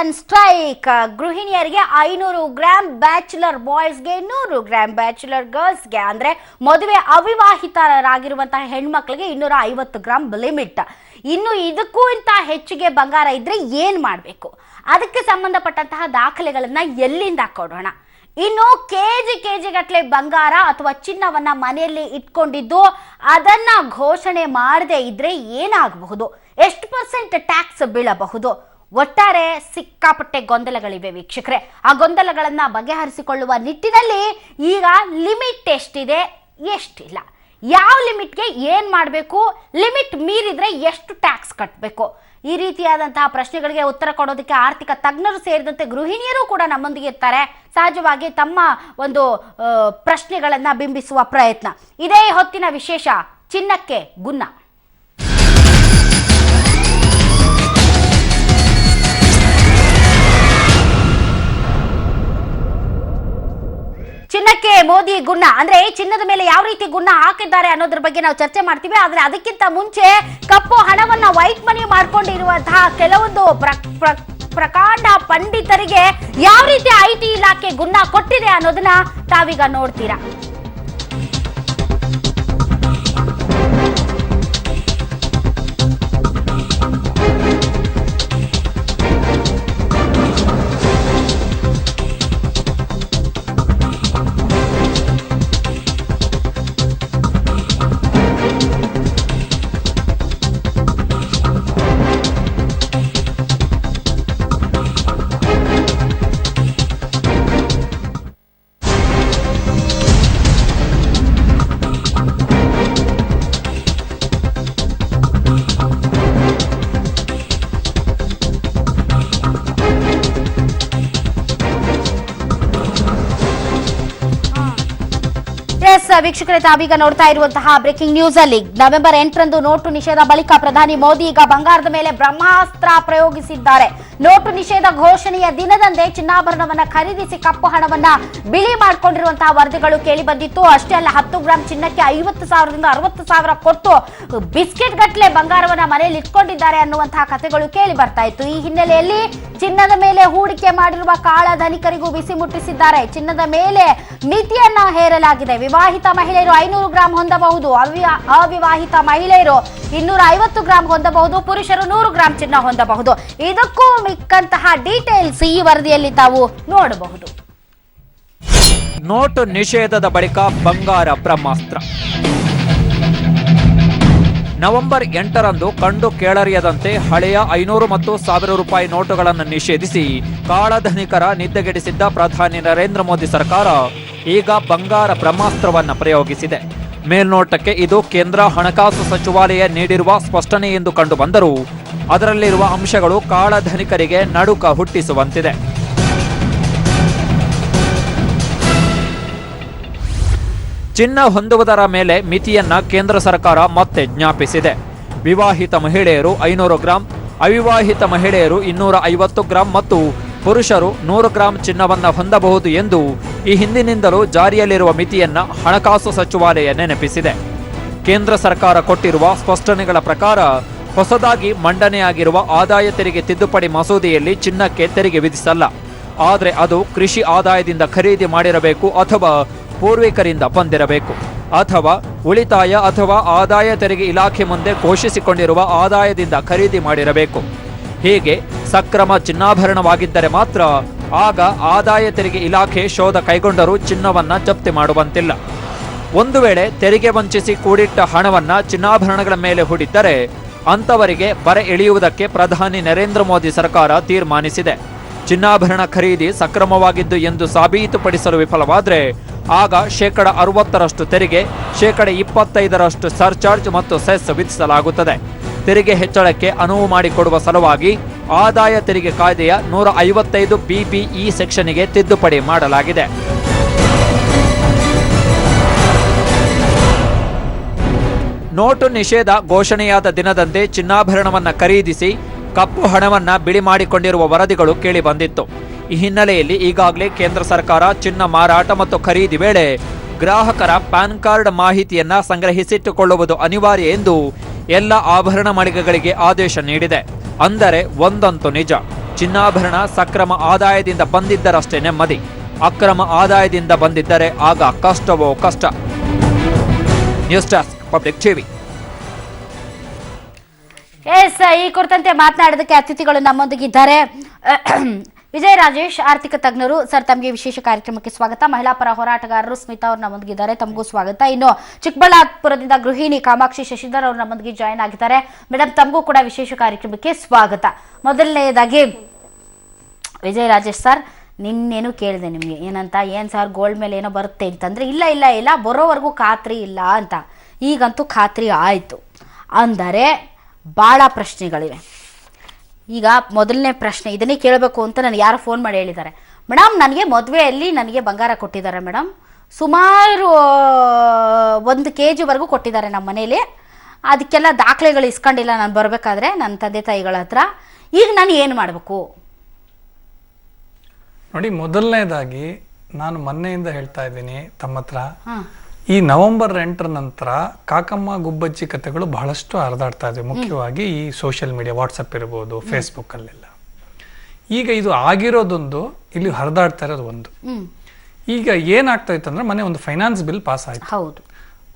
Sudden strike. ಗೃಹಿಣಿಯರಿಗೆ 500 gram, bachelor ಬಾಯ್ಸ್ಗೆ 100 gram, bachelor ಗರ್ಲ್ಸ್ಗೆ ಅಂದ್ರೆ ಮದುವೆ ಅವಿವಾಹಿತರಾಗಿರುವಂತಹ ಹೆಣ್ಮಕ್ಳಿಗೆ 250 ಗ್ರಾಂ ಲಿಮಿಟ್. ಇನ್ನು ಇದಕ್ಕೂ ಇಂತ ಹೆಚ್ಚಿಗೆ ಬಂಗಾರ ಇದ್ರೆ ಏನ್ ಮಾಡಬೇಕು? ಅದಕ್ಕೆ ಸಂಬಂಧಪಟ್ಟಂತಹ ದಾಖಲೆಗಳನ್ನ ಎಲ್ಲಿಂದ ಕೊಡೋಣ? ಇನ್ನು ಕೆಜಿ ಗಟ್ಟಲೆ ಬಂಗಾರ ಅಥವಾ ಚಿನ್ನವನ್ನ ಮನೆಯಲ್ಲಿ ಇಟ್ಕೊಂಡಿದ್ದು ಅದನ್ನ ಘೋಷಣೆ ಮಾಡದೇ ಇದ್ರೆ ಏನಾಗಬಹುದು? ಎಷ್ಟು % ಟ್ಯಾಕ್ಸ್ ಬೀಳಬಹುದು? ಒಟ್ಟಾರೆ ಸಿಕ್ಕಾಪಟ್ಟೆ ಗೊಂದಲಗಳಿವೆ ವೀಕ್ಷಕರೇ. ಆ ಗೊಂದಲಗಳನ್ನ ಬಗೆಹರಿಸಿಕೊಳ್ಳುವ ನಿಟ್ಟಿನಲ್ಲಿ ಈಗ ಲಿಮಿಟ್ ಎಷ್ಟಿದೆ, ಎಷ್ಟಿಲ್ಲ, ಯಾವ ಲಿಮಿಟ್ಗೆ ಏನ್ ಮಾಡಬೇಕು, ಲಿಮಿಟ್ ಮೀರಿದ್ರೆ ಎಷ್ಟು ಟ್ಯಾಕ್ಸ್ ಕಟ್ಟಬೇಕು, ಈ ರೀತಿಯಾದಂತಹ ಪ್ರಶ್ನೆಗಳಿಗೆ ಉತ್ತರ ಕೊಡೋದಕ್ಕೆ ಆರ್ಥಿಕ ತಜ್ಞರು ಸೇರಿದಂತೆ ಗೃಹಿಣಿಯರು ಕೂಡ ನಮ್ಮೊಂದಿಗೆ ಇರ್ತಾರೆ. ಸಹಜವಾಗಿ ತಮ್ಮ ಒಂದು ಪ್ರಶ್ನೆಗಳನ್ನ ಬಿಂಬಿಸುವ ಪ್ರಯತ್ನ. ಇದೇ ಹೊತ್ತಿನ ವಿಶೇಷ ಚಿನ್ನಕ್ಕೆ ಗುನ್ನ. ಚಿನ್ನಕ್ಕೆ ಮೋದಿ ಗುನ್ನ ಅಂದ್ರೆ ಚಿನ್ನದ ಮೇಲೆ ಯಾವ ರೀತಿ ಗುನ್ನ ಹಾಕಿದ್ದಾರೆ ಅನ್ನೋದ್ರ ಬಗ್ಗೆ ನಾವು ಚರ್ಚೆ ಮಾಡ್ತೀವಿ. ಆದ್ರೆ ಅದಕ್ಕಿಂತ ಮುಂಚೆ ಕಪ್ಪು ಹಣವನ್ನ ವೈಟ್ ಮನಿ ಮಾಡ್ಕೊಂಡಿರುವಂತಹ ಕೆಲವೊಂದು ಪ್ರಕಾಂಡ ಪಂಡಿತರಿಗೆ ಯಾವ ರೀತಿ IT ಇಲಾಖೆ ಗುನ್ನ ಕೊಟ್ಟಿದೆ ಅನ್ನೋದನ್ನ ತಾವೀಗ ನೋಡ್ತೀರಾ. ವೀಕ್ಷಕರೇ, ತಾವೀಗ ನೋಡ್ತಾ ಇರುವಂತಹ ಬ್ರೇಕಿಂಗ್ ನ್ಯೂಸ್ ಅಲ್ಲಿ ನವೆಂಬರ್ 8ರಂದು ನೋಟು ನಿಷೇಧ ಬಳಿಕ ಪ್ರಧಾನಿ ಮೋದಿ ಈಗ ಬಂಗಾರದ ಮೇಲೆ ಬ್ರಹ್ಮಾಸ್ತ್ರ ಪ್ರಯೋಗಿಸಿದ್ದಾರೆ. ನೋಟು ನಿಷೇಧ ಘೋಷಣೆಯ ದಿನದಂದೇ ಚಿನ್ನಾಭರಣವನ್ನ ಖರೀದಿಸಿ ಕಪ್ಪು ಹಣವನ್ನ ಬಿಳಿ ಮಾಡಿಕೊಂಡಿರುವಂತಹ ವರದಿಗಳು ಕೇಳಿ ಬಂದಿತ್ತು. ಅಷ್ಟೇ ಅಲ್ಲ, 10 ಗ್ರಾಂ ಚಿನ್ನಕ್ಕೆ 50,000ದಿಂದ 60,000 ಕೊಟ್ಟು ಬಿಸ್ಕೆಟ್ ಗಟ್ಟಲೆ ಬಂಗಾರವನ್ನ ಮನೆಯಲ್ಲಿ ಇಟ್ಕೊಂಡಿದ್ದಾರೆ ಅನ್ನುವಂತಹ ಕಥೆಗಳು ಕೇಳಿ ಬರ್ತಾ ಇತ್ತು. ಈ ಹಿನ್ನೆಲೆಯಲ್ಲಿ ಚಿನ್ನದ ಮೇಲೆ ಹೂಡಿಕೆ ಮಾಡಿರುವ ಕಾಳ ಧನಿಕರಿಗೂ ಬಿಸಿ ಮುಟ್ಟಿಸಿದ್ದಾರೆ. ಚಿನ್ನದ ಮೇಲೆ ಮಿತಿಯನ್ನ ಹೇರಲಾಗಿದೆ. ವಿವಾಹಿತ ಮಹಿಳೆಯರು 500 ಗ್ರಾಂ ಹೊಂದಬಹುದು, ಅವಿವಾಹಿತ ಮಹಿಳೆಯರು 250 ಗ್ರಾಂ ಹೊಂದಬಹುದು, ಪುರುಷರು 100 ಗ್ರಾಂ ಚಿನ್ನ ಹೊಂದಬಹುದು. ಇದಕ್ಕೂ ಮಿಕ್ಕಂತಹ ಡೀಟೇಲ್ಸ್ ಈ ವರದಿಯಲ್ಲಿ ತಾವು ನೋಡಬಹುದು. ನೋಟು ನಿಷೇಧದ ಬಳಿಕ ಬಂಗಾರ ಬ್ರಹ್ಮಾಸ್ತ್ರ. ನವೆಂಬರ್ 8ರಂದು ಕಂಡು ಕೇಳರಿಯದಂತೆ ಹಳೆಯ 500 ಮತ್ತು 1000 ರೂಪಾಯಿ ನೋಟುಗಳನ್ನು ನಿಷೇಧಿಸಿ ಕಾಳಧನಿಕರ ನಿದ್ದೆಗೆಡಿಸಿದ್ದ ಪ್ರಧಾನಿ ನರೇಂದ್ರ ಮೋದಿ ಸರ್ಕಾರ ಈಗ ಬಂಗಾರ ಬ್ರಹ್ಮಾಸ್ತ್ರವನ್ನು ಪ್ರಯೋಗಿಸಿದೆ. ಮೇಲ್ನೋಟಕ್ಕೆ ಇದು ಕೇಂದ್ರ ಹಣಕಾಸು ಸಚಿವಾಲಯ ನೀಡಿರುವ ಸ್ಪಷ್ಟನೆ ಎಂದು ಕಂಡು ಬಂದರೂ ಅದರಲ್ಲಿರುವ ಅಂಶಗಳು ಕಾಳಧನಿಕರಿಗೆ ನಡುಕ ಹುಟ್ಟಿಸುವಂತಿದೆ. ಚಿನ್ನ ಹೊಂದುವುದರ ಮೇಲೆ ಮಿತಿಯನ್ನ ಕೇಂದ್ರ ಸರ್ಕಾರ ಮತ್ತೆ ಜ್ಞಾಪಿಸಿದೆ. ವಿವಾಹಿತ ಮಹಿಳೆಯರು 500 ಗ್ರಾಂ, ಅವಿವಾಹಿತ ಮಹಿಳೆಯರು 250 ಗ್ರಾಂ ಮತ್ತು ಪುರುಷರು 100 ಗ್ರಾಂ ಚಿನ್ನವನ್ನ ಹೊಂದಬಹುದು ಎಂದು ಈ ಹಿಂದಿನಿಂದಲೂ ಜಾರಿಯಲ್ಲಿರುವ ಮಿತಿಯನ್ನ ಹಣಕಾಸು ಸಚಿವಾಲಯ ನೆನಪಿಸಿದೆ. ಕೇಂದ್ರ ಸರ್ಕಾರ ಕೊಟ್ಟಿರುವ ಸ್ಪಷ್ಟನೆಗಳ ಪ್ರಕಾರ ಹೊಸದಾಗಿ ಮಂಡನೆಯಾಗಿರುವ ಆದಾಯ ತೆರಿಗೆ ತಿದ್ದುಪಡಿ ಮಸೂದೆಯಲ್ಲಿ ಚಿನ್ನಕ್ಕೆ ತೆರಿಗೆ ವಿಧಿಸಲ್ಲ. ಆದರೆ ಅದು ಕೃಷಿ ಆದಾಯದಿಂದ ಖರೀದಿ ಮಾಡಿರಬೇಕು ಅಥವಾ ಪೂರ್ವಿಕರಿಂದ ಬಂದಿರಬೇಕು ಅಥವಾ ಉಳಿತಾಯ ಅಥವಾ ಆದಾಯ ತೆರಿಗೆ ಇಲಾಖೆ ಮುಂದೆ ಘೋಷಿಸಿಕೊಂಡಿರುವ ಆದಾಯದಿಂದ ಖರೀದಿ ಮಾಡಿರಬೇಕು. ಹೀಗೆ ಸಕ್ರಮ ಚಿನ್ನಾಭರಣವಾಗಿದ್ದರೆ ಮಾತ್ರ ಆಗ ಆದಾಯ ತೆರಿಗೆ ಇಲಾಖೆ ಶೋಧ ಕೈಗೊಂಡರೂ ಚಿನ್ನವನ್ನ ಜಪ್ತಿ ಮಾಡುವಂತಿಲ್ಲ. ಒಂದು ವೇಳೆ ತೆರಿಗೆ ವಂಚಿಸಿ ಕೂಡಿಟ್ಟ ಹಣವನ್ನ ಚಿನ್ನಾಭರಣಗಳ ಮೇಲೆ ಹೂಡಿದ್ದರೆ ಅಂತವರಿಗೆ ಬರೆ ಎಳೆಯುವುದಕ್ಕೆ ಪ್ರಧಾನಿ ನರೇಂದ್ರ ಮೋದಿ ಸರ್ಕಾರ ತೀರ್ಮಾನಿಸಿದೆ. ಚಿನ್ನಾಭರಣ ಖರೀದಿ ಸಕ್ರಮವಾಗಿದ್ದು ಎಂದು ಸಾಬೀತುಪಡಿಸಲು ವಿಫಲವಾದರೆ ಆಗ 60% ತೆರಿಗೆ, 25% ಸರ್ಚಾರ್ಜ್ ಮತ್ತು ಸೆಸ್ ವಿಧಿಸಲಾಗುತ್ತದೆ. ತೆರಿಗೆ ಹೆಚ್ಚಳಕ್ಕೆ ಅನುವು ಮಾಡಿಕೊಡುವ ಸಲುವಾಗಿ ಆದಾಯ ತೆರಿಗೆ ಕಾಯ್ದೆಯ 155 BBE ಸೆಕ್ಷನ್ಗೆ ತಿದ್ದುಪಡಿ ಮಾಡಲಾಗಿದೆ. ನೋಟು ನಿಷೇಧ ಘೋಷಣೆಯಾದ ದಿನದಂದೇ ಚಿನ್ನಾಭರಣವನ್ನ ಖರೀದಿಸಿ ಕಪ್ಪು ಹಣವನ್ನ ಬಿಳಿ ಮಾಡಿಕೊಂಡಿರುವ ವರದಿಗಳು ಕೇಳಿ ಬಂದಿತ್ತು. ಈ ಹಿನ್ನೆಲೆಯಲ್ಲಿ ಈಗಾಗಲೇ ಕೇಂದ್ರ ಸರ್ಕಾರ ಚಿನ್ನ ಮಾರಾಟ ಮತ್ತು ಖರೀದಿ ವೇಳೆ ಗ್ರಾಹಕರ ಪ್ಯಾನ್ ಕಾರ್ಡ್ ಮಾಹಿತಿಯನ್ನ ಸಂಗ್ರಹಿಸಿಟ್ಟುಕೊಳ್ಳುವುದು ಅನಿವಾರ್ಯ ಎಂದು ಎಲ್ಲ ಆಭರಣ ಮಳಿಗೆಗಳಿಗೆ ಆದೇಶ ನೀಡಿದೆ. ಅಂದರೆ ಒಂದಂತೂ ನಿಜ, ಚಿನ್ನಾಭರಣ ಸಕ್ರಮ ಆದಾಯದಿಂದ ಬಂದಿದ್ದರಷ್ಟೇ ನೆಮ್ಮದಿ, ಅಕ್ರಮ ಆದಾಯದಿಂದ ಬಂದಿದ್ದರೆ ಆಗ ಕಷ್ಟವೋ ಕಷ್ಟ. News desk public TV. ಈ ಕುರಿತಂತೆ ಮಾತನಾಡೋದಕ್ಕೆ ಅತಿಥಿಗಳು ನಮ್ಮೊಂದಿಗಿದ್ದಾರೆ. ವಿಜಯ ರಾಜೇಶ್, ಆರ್ಥಿಕ ತಜ್ಞರು. ಸರ್, ತಮಗೆ ವಿಶೇಷ ಕಾರ್ಯಕ್ರಮಕ್ಕೆ ಸ್ವಾಗತ. ಮಹಿಳಾ ಪರ ಹೋರಾಟಗಾರರು ಸ್ಮಿತಾ ಅವರು ನಮ್ಮೊಂದಿಗಿದ್ದಾರೆ, ತಮಗೂ ಸ್ವಾಗತ. ಇನ್ನು ಚಿಕ್ಕಬಳ್ಳಾಪುರದಿಂದ ಗೃಹಿಣಿ ಕಾಮಾಕ್ಷಿ ಶಶಿಧರ್ ಅವರು ನಮ್ಮೊಂದಿಗೆ ಜಾಯ್ನ್ ಆಗಿದ್ದಾರೆ. ಮೇಡಮ್, ತಮಗೂ ಕೂಡ ವಿಶೇಷ ಕಾರ್ಯಕ್ರಮಕ್ಕೆ ಸ್ವಾಗತ. ಮೊದಲನೇದಾಗಿ ವಿಜಯ ರಾಜೇಶ್ ಸರ್, ನಿನ್ನೇನು ಕೇಳಿದೆ ನಿಮಗೆ ಏನಂತ, ಏನು ಸರ್ ಗೋಲ್ಡ್ ಮೇಲೆ ಏನೋ ಬರುತ್ತೆ ಅಂತಂದರೆ ಇಲ್ಲ ಬರೋವರೆಗೂ ಖಾತ್ರಿ ಇಲ್ಲ ಅಂತ. ಈಗಂತೂ ಖಾತ್ರಿ ಆಯಿತು ಅಂದರೆ ಭಾಳ ಪ್ರಶ್ನೆಗಳಿವೆ. ಈಗ ಮೊದಲನೇ ಪ್ರಶ್ನೆ ಇದನ್ನೇ ಕೇಳಬೇಕು ಅಂತ ನನಗೆ ಯಾರೋ ಫೋನ್ ಮಾಡಿ ಹೇಳಿದ್ದಾರೆ. ಮೇಡಮ್, ನನಗೆ ಮದುವೆಯಲ್ಲಿ ನನಗೆ ಬಂಗಾರ ಕೊಟ್ಟಿದ್ದಾರೆ ಮೇಡಮ್, ಸುಮಾರು 1 kg ಕೊಟ್ಟಿದ್ದಾರೆ ನಮ್ಮ ಮನೇಲಿ. ಅದಕ್ಕೆಲ್ಲ ದಾಖಲೆಗಳು ಇಸ್ಕೊಂಡಿಲ್ಲ ನಾನು ಬರಬೇಕಾದ್ರೆ ನನ್ನ ತಂದೆ ತಾಯಿಗಳ ಹತ್ರ. ಈಗ ನಾನು ಏನು ಮಾಡಬೇಕು? ನೋಡಿ, ಮೊದಲನೇದಾಗಿ ನಾನು ಮೊನ್ನೆಯಿಂದ ಹೇಳ್ತಾ ಇದ್ದೀನಿ ತಮ್ಮ ಹತ್ರ, ಈ ನವೆಂಬರ್ 8 ನಂತರ ಕಾಕಮ್ಮ ಗುಬ್ಬಚ್ಚಿ ಕಥೆಗಳು ಬಹಳಷ್ಟು ಹರಿದಾಡ್ತಾ ಇದೆ, ಮುಖ್ಯವಾಗಿ ಈ ಸೋಷಿಯಲ್ ಮೀಡಿಯಾ, ವಾಟ್ಸಪ್ ಇರ್ಬೋದು, ಫೇಸ್ಬುಕ್ ಅಲ್ಲೆಲ್ಲ. ಈಗ ಇದು ಆಗಿರೋದೊಂದು, ಇಲ್ಲಿ ಹರಿದಾಡ್ತಾ ಇರೋದು ಒಂದು. ಈಗ ಏನಾಗ್ತಾ ಇತ್ತು ಅಂದ್ರೆ, ಮೊನ್ನೆ ಒಂದು ಫೈನಾನ್ಸ್ ಬಿಲ್ ಪಾಸ್ ಆಯ್ತು. ಹೌದು.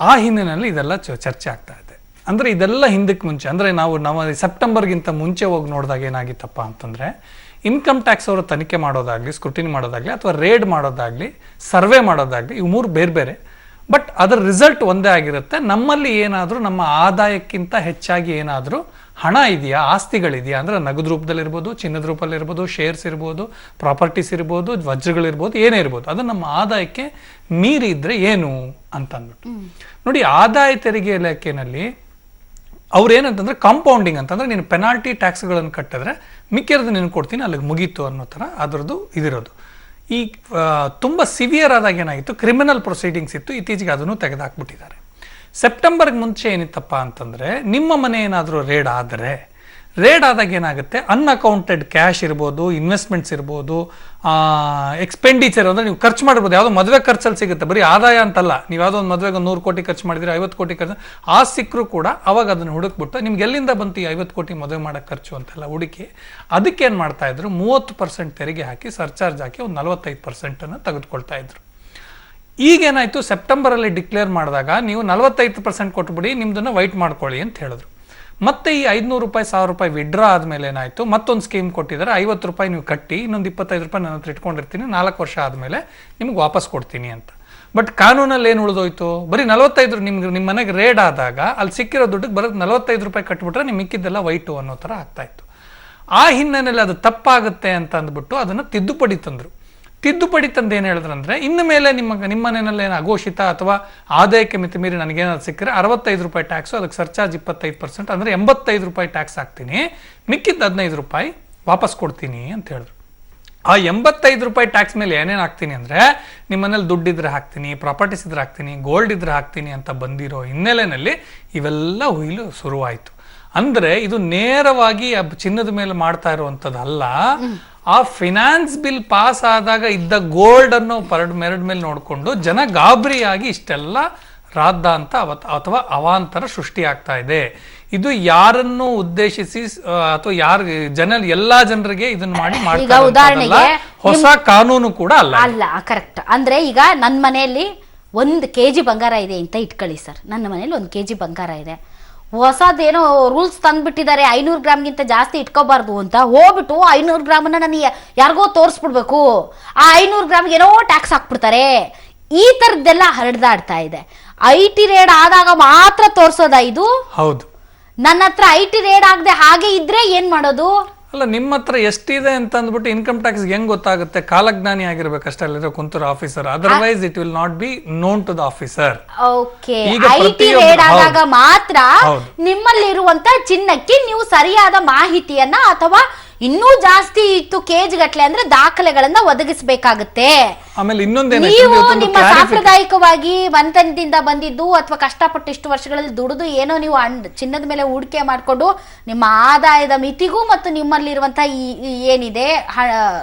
ಆ ಹಿನ್ನೆಲೆಯಲ್ಲಿ ಇದೆಲ್ಲ ಚರ್ಚೆ ಆಗ್ತಾ ಇದೆ. ಅಂದ್ರೆ ಇದೆಲ್ಲ ಹಿಂದಕ್ಕೆ ಮುಂಚೆ, ಅಂದ್ರೆ ನಾವು ಸೆಪ್ಟೆಂಬರ್ಗಿಂತ ಮುಂಚೆ ಹೋಗಿ ನೋಡಿದಾಗ ಏನಾಗಿತ್ತಪ್ಪ ಅಂತಂದ್ರೆ, ಇನ್ಕಮ್ ಟ್ಯಾಕ್ಸ್ ಅವರು ತನಿಖೆ ಮಾಡೋದಾಗ್ಲಿ, ಸ್ಕ್ರೂಟಿನಿ ಮಾಡೋದಾಗ್ಲಿ, ಅಥವಾ ರೇಡ್ ಮಾಡೋದಾಗ್ಲಿ, ಸರ್ವೆ ಮಾಡೋದಾಗ್ಲಿ, ಇವು 3 ಬೇರೆ ಬೇರೆ. ಬಟ್ ಅದರ ರಿಸಲ್ಟ್ ಒಂದೇ ಆಗಿರುತ್ತೆ. ನಮ್ಮಲ್ಲಿ ಏನಾದರೂ ನಮ್ಮ ಆದಾಯಕ್ಕಿಂತ ಹೆಚ್ಚಾಗಿ ಏನಾದರೂ ಹಣ ಇದೆಯಾ, ಆಸ್ತಿಗಳಿದೆಯಾ, ಅಂದರೆ ನಗದು ರೂಪದಲ್ಲಿರ್ಬೋದು, ಚಿನ್ನದ ರೂಪದಲ್ಲಿರ್ಬೋದು, ಶೇರ್ಸ್ ಇರ್ಬೋದು, ಪ್ರಾಪರ್ಟೀಸ್ ಇರ್ಬೋದು, ವಜ್ರಗಳಿರ್ಬೋದು, ಏನೇ ಇರ್ಬೋದು, ಅದು ನಮ್ಮ ಆದಾಯಕ್ಕೆ ಮೀರಿ ಇದ್ರೆ ಏನು ಅಂತಂದ್ಬಿಟ್ಟು ನೋಡಿ. ಆದಾಯ ತೆರಿಗೆ ಇಲಾಖೆಯಲ್ಲಿ ಅವ್ರು ಏನಂತಂದ್ರೆ ಕಾಂಪೌಂಡಿಂಗ್ ಅಂತಂದ್ರೆ, ನೀನು ಪೆನಾಲ್ಟಿ ಟ್ಯಾಕ್ಸ್ಗಳನ್ನು ಕಟ್ಟಿದ್ರೆ ಮಿಕ್ಕಿರೋದು ನೀನು ಕೊಡ್ತೀನಿ, ಅಲ್ಲಿಗೆ ಮುಗೀತು ಅನ್ನೋ ಥರ ಅದರದ್ದು ಇದಿರೋದು. ಈ ತುಂಬ ಸಿವಿಯರ್ ಆದಾಗ ಏನಾಗಿತ್ತು, ಕ್ರಿಮಿನಲ್ ಪ್ರೊಸೀಡಿಂಗ್ಸ್ ಇತ್ತು. ಇತ್ತೀಚೆಗೆ ಅದನ್ನು ತೆಗೆದುಹಾಕ್ಬಿಟ್ಟಿದ್ದಾರೆ. ಸೆಪ್ಟೆಂಬರ್ಗೆ ಮುಂಚೆ ಏನಿತ್ತಪ್ಪ ಅಂತಂದರೆ, ನಿಮ್ಮ ಮನೆ ಏನಾದರೂ ರೇಡ್ ಆದಾಗ ಏನಾಗುತ್ತೆ, ಅನ್ಅಕೌಂಟೆಡ್ ಕ್ಯಾಶ್ ಇರ್ಬೋದು, ಇನ್ವೆಸ್ಟ್ಮೆಂಟ್ಸ್ ಇರ್ಬೋದು, ಎಕ್ಸ್ಪೆಂಡಿಚರ್ ಅಂದರೆ ನೀವು ಖರ್ಚು ಮಾಡಿರ್ಬೋದು. ಯಾವುದೋ ಮದುವೆ ಖರ್ಚಲ್ಲಿ ಸಿಗುತ್ತೆ, ಬರೀ ಆದಾಯ ಅಂತಲ್ಲ. ನೀವು ಯಾವುದೋ ಒಂದು ಮದುವೆಗೆ 100 ಕೋಟಿ ಖರ್ಚು ಮಾಡಿದ್ರೆ, 50 ಕೋಟಿ ಖರ್ಚು ಸಿಕ್ಕರೂ ಕೂಡ ಅವಾಗ ಅದನ್ನು ಹುಡುಕ್ಬಿಟ್ಟು ನಿಮ್ಗೆ ಎಲ್ಲಿಂದ ಬಂತು ಈ 50 ಕೋಟಿ ಮದುವೆ ಮಾಡೋಕ್ಕೆ ಖರ್ಚು ಅಂತೆಲ್ಲ ಹುಡುಕಿ, ಅದಕ್ಕೇನು ಮಾಡ್ತಾ ಇದ್ರು, 30% ತೆರಿಗೆ ಹಾಕಿ, ಸರ್ಚಾರ್ಜ್ ಹಾಕಿ ಒಂದು 45% ತೆಗೆದುಕೊಳ್ತಾ ಇದ್ರು. ಈಗೇನಾಯಿತು, ಸೆಪ್ಟೆಂಬರಲ್ಲಿ ಡಿಕ್ಲೇರ್ ಮಾಡಿದಾಗ ನೀವು 45% ಕೊಟ್ಬಿಡಿ, ನಿಮ್ದನ್ನು ವೈಟ್ ಮಾಡ್ಕೊಳ್ಳಿ ಅಂತ ಹೇಳಿದ್ರು. ಮತ್ತೆ ಈ 500 ರೂಪಾಯಿ 1000 ರೂಪಾಯಿ ವಿಡ್ರಾ ಆದಮೇಲೆ ಏನಾಯಿತು, ಮತ್ತೊಂದು ಸ್ಕೀಮ್ ಕೊಟ್ಟಿದ್ದಾರೆ. 50 ರೂಪಾಯಿ ನೀವು ಕಟ್ಟಿ, ಇನ್ನೊಂದು 25 ರೂಪಾಯಿ ನನ್ನ ಹತ್ರ ಇಟ್ಕೊಂಡಿರ್ತೀನಿ, 4 ವರ್ಷ ಆದಮೇಲೆ ನಿಮ್ಗೆ ವಾಪಸ್ ಕೊಡ್ತೀನಿ ಅಂತ. ಬಟ್ ಕಾನೂನಲ್ಲಿ ಏನು ಉಳಿದೋಯ್ತು, ಬರೀ 45 ನಿಮ್ಮ ಮನೆಗೆ ರೇಡ್ ಆದಾಗ ಅಲ್ಲಿ ಸಿಕ್ಕಿರೋ ದುಡ್ಡಿಗೆ ಬರೋದು 45 ರೂಪಾಯಿ ಕಟ್ಬಿಟ್ರೆ ನಿಮ್ಗೆ ಮಿಕ್ಕಿದ್ದೆಲ್ಲ ವೈಟು ಅನ್ನೋ ಥರ ಆಗ್ತಾಯಿತ್ತು. ಆ ಹಿನ್ನೆಲೆಯಲ್ಲಿ ಅದು ತಪ್ಪಾಗುತ್ತೆ ಅಂತ ಅಂದ್ಬಿಟ್ಟು ಅದನ್ನು ತಿದ್ದುಪಡಿ ತಂದರು. ತಿದ್ದುಪಡಿ ತಂದು ಏನು ಹೇಳಿದ್ರಂದ್ರೆ, ಇನ್ನು ಮೇಲೆ ನಿಮ್ಮ ಮನೆಯಲ್ಲಿ ಏನು ಅಘೋಷಿತ ಅಥವಾ ಆದಾಯಕ್ಕೆ ಮಿತಿ ಮೀರಿ ನನಗೇನಾದ್ರು ಸಿಕ್ಕರೆ 65 ರೂಪಾಯಿ ಟ್ಯಾಕ್ಸು, ಅದಕ್ಕೆ ಸರ್ಚಾರ್ಜ್ 25%, ಅಂದರೆ 85 ರೂಪಾಯಿ ಟ್ಯಾಕ್ಸ್ ಹಾಕ್ತೀನಿ, ಮಿಕ್ಕಿದ್ದು 15 ರೂಪಾಯಿ ವಾಪಸ್ ಕೊಡ್ತೀನಿ ಅಂತ ಹೇಳಿದ್ರು. ಆ 85 ರೂಪಾಯಿ ಟ್ಯಾಕ್ಸ್ ಮೇಲೆ ಏನೇನು ಹಾಕ್ತೀನಿ ಅಂದರೆ, ನಿಮ್ಮ ಮನೇಲಿ ದುಡ್ಡಿದ್ರೆ ಹಾಕ್ತೀನಿ, ಪ್ರಾಪರ್ಟೀಸ್ ಇದ್ರೆ ಹಾಕ್ತೀನಿ, ಗೋಲ್ಡ್ ಇದ್ರೆ ಹಾಕ್ತೀನಿ ಅಂತ ಬಂದಿರೋ ಹಿನ್ನೆಲೆಯಲ್ಲಿ ಇವೆಲ್ಲ ಹುಯಿಲು ಶುರುವಾಯಿತು. ಅಂದರೆ ಇದು ನೇರವಾಗಿ ಚಿನ್ನದ ಮೇಲೆ ಮಾಡ್ತಾ ಇರುವಂಥದ್ದಲ್ಲ. ಆ ಫಿನಾನ್ಸ್ ಬಿಲ್ ಪಾಸ್ ಆದಾಗ ಇದ್ದ ಗೋಲ್ಡ್ ಅನ್ನೋ ಮೆರಡ್ ಮೇಲೆ ನೋಡಿಕೊಂಡು ಜನ ಗಾಬರಿಯಾಗಿ ಇಷ್ಟೆಲ್ಲ ರಾದ್ದಾಂತ ಅಥವಾ ಅವಾಂತರ ಸೃಷ್ಟಿ ಆಗ್ತಾ ಇದೆ. ಇದು ಯಾರನ್ನು ಉದ್ದೇಶಿಸಿ ಅಥವಾ ಎಲ್ಲಾ ಜನರಿಗೆ ಇದನ್ನ ಮಾಡಿ ಹೊಸ ಕಾನೂನು ಕೂಡ ಅಲ್ಲ. ಕರೆಕ್ಟ್. ಅಂದ್ರೆ ಈಗ ನನ್ನ ಮನೆಯಲ್ಲಿ 1 kg ಬಂಗಾರ ಇದೆ ಅಂತ ಇಟ್ಕೊಳ್ಳಿ ಸರ್, ನನ್ನ ಮನೇಲಿ 1 kg ಬಂಗಾರ ಇದೆ. ಹೊಸದೇನೋ ರೂಲ್ಸ್ ತಂದ್ಬಿಟ್ಟಿದ್ದಾರೆ, 500 ಗ್ರಾಮ್ಗಿಂತ ಜಾಸ್ತಿ ಇಟ್ಕೋಬಾರ್ದು ಅಂತ. ಹೋಗ್ಬಿಟ್ಟು 500 ಗ್ರಾಮನ್ನ ನನಗೆ ಯಾರಿಗೋ ತೋರಿಸ್ಬಿಡ್ಬೇಕು, ಆ 500 ಗ್ರಾಮ್ಗೆ ಏನೋ ಟ್ಯಾಕ್ಸ್ ಹಾಕ್ಬಿಡ್ತಾರೆ. ಈ ತರದ್ದೆಲ್ಲ ಹರಡ್ದಾಡ್ತಾ ಇದೆ. IT ರೇಡ್ ಆದಾಗ ಮಾತ್ರ ತೋರ್ಸೋದ ಇದು? ಹೌದು. ನನ್ನ ಹತ್ರ IT ರೇಡ್ ಆಗದೆ ಹಾಗೆ ಇದ್ರೆ ಏನ್ ಮಾಡೋದು? ಅಲ್ಲ, ನಿಮ್ಮ ಹತ್ರ ಎಷ್ಟಿದೆ ಅಂತ ಅಂದ್ಬಿಟ್ಟು ಇನ್ಕಮ್ ಟ್ಯಾಕ್ಸ್ ಹೆಂಗ್ ಗೊತ್ತಾಗುತ್ತೆ? ಕಾಲಜ್ಞಾನಿ ಆಗಿರ್ಬೇಕಷ್ಟೇ ಅಲ್ಲಿರೋ ಕುಂತೂರು officer, otherwise it will not be known to the officer. Okay, IT raid ಆದಾಗ ಮಾತ್ರ ನಿಮ್ಮಲ್ಲಿರುವಂತ ಚಿನ್ನಕ್ಕೆ ನೀವು ಸರಿಯಾದ ಮಾಹಿತಿಯನ್ನ ಅಥವಾ ಇನ್ನೂ ಜಾಸ್ತಿ ಇತ್ತು ಕೇಜ್ ಗಟ್ಲೆ ಅಂದ್ರೆ ದಾಖಲೆಗಳನ್ನ ಒದಗಿಸಬೇಕಾಗುತ್ತೆ. ಆಮೇಲೆ ಇನ್ನೊಂದು, ನೀವು ನಿಮ್ಮ ಸಾಂಪ್ರದಾಯಿಕವಾಗಿ ಮನೆತನದಿಂದ ಬಂದಿದ್ದು ಅಥವಾ ಕಷ್ಟಪಟ್ಟು ಇಷ್ಟು ವರ್ಷಗಳಲ್ಲಿ ದುಡಿದು ಏನೋ ನೀವು ಚಿನ್ನದ ಮೇಲೆ ಹೂಡಿಕೆ ಮಾಡಿಕೊಂಡು ನಿಮ್ಮ ಆದಾಯದ ಮಿತಿಗೂ ಮತ್ತು ನಿಮ್ಮಲ್ಲಿರುವಂತಹ ಏನಿದೆ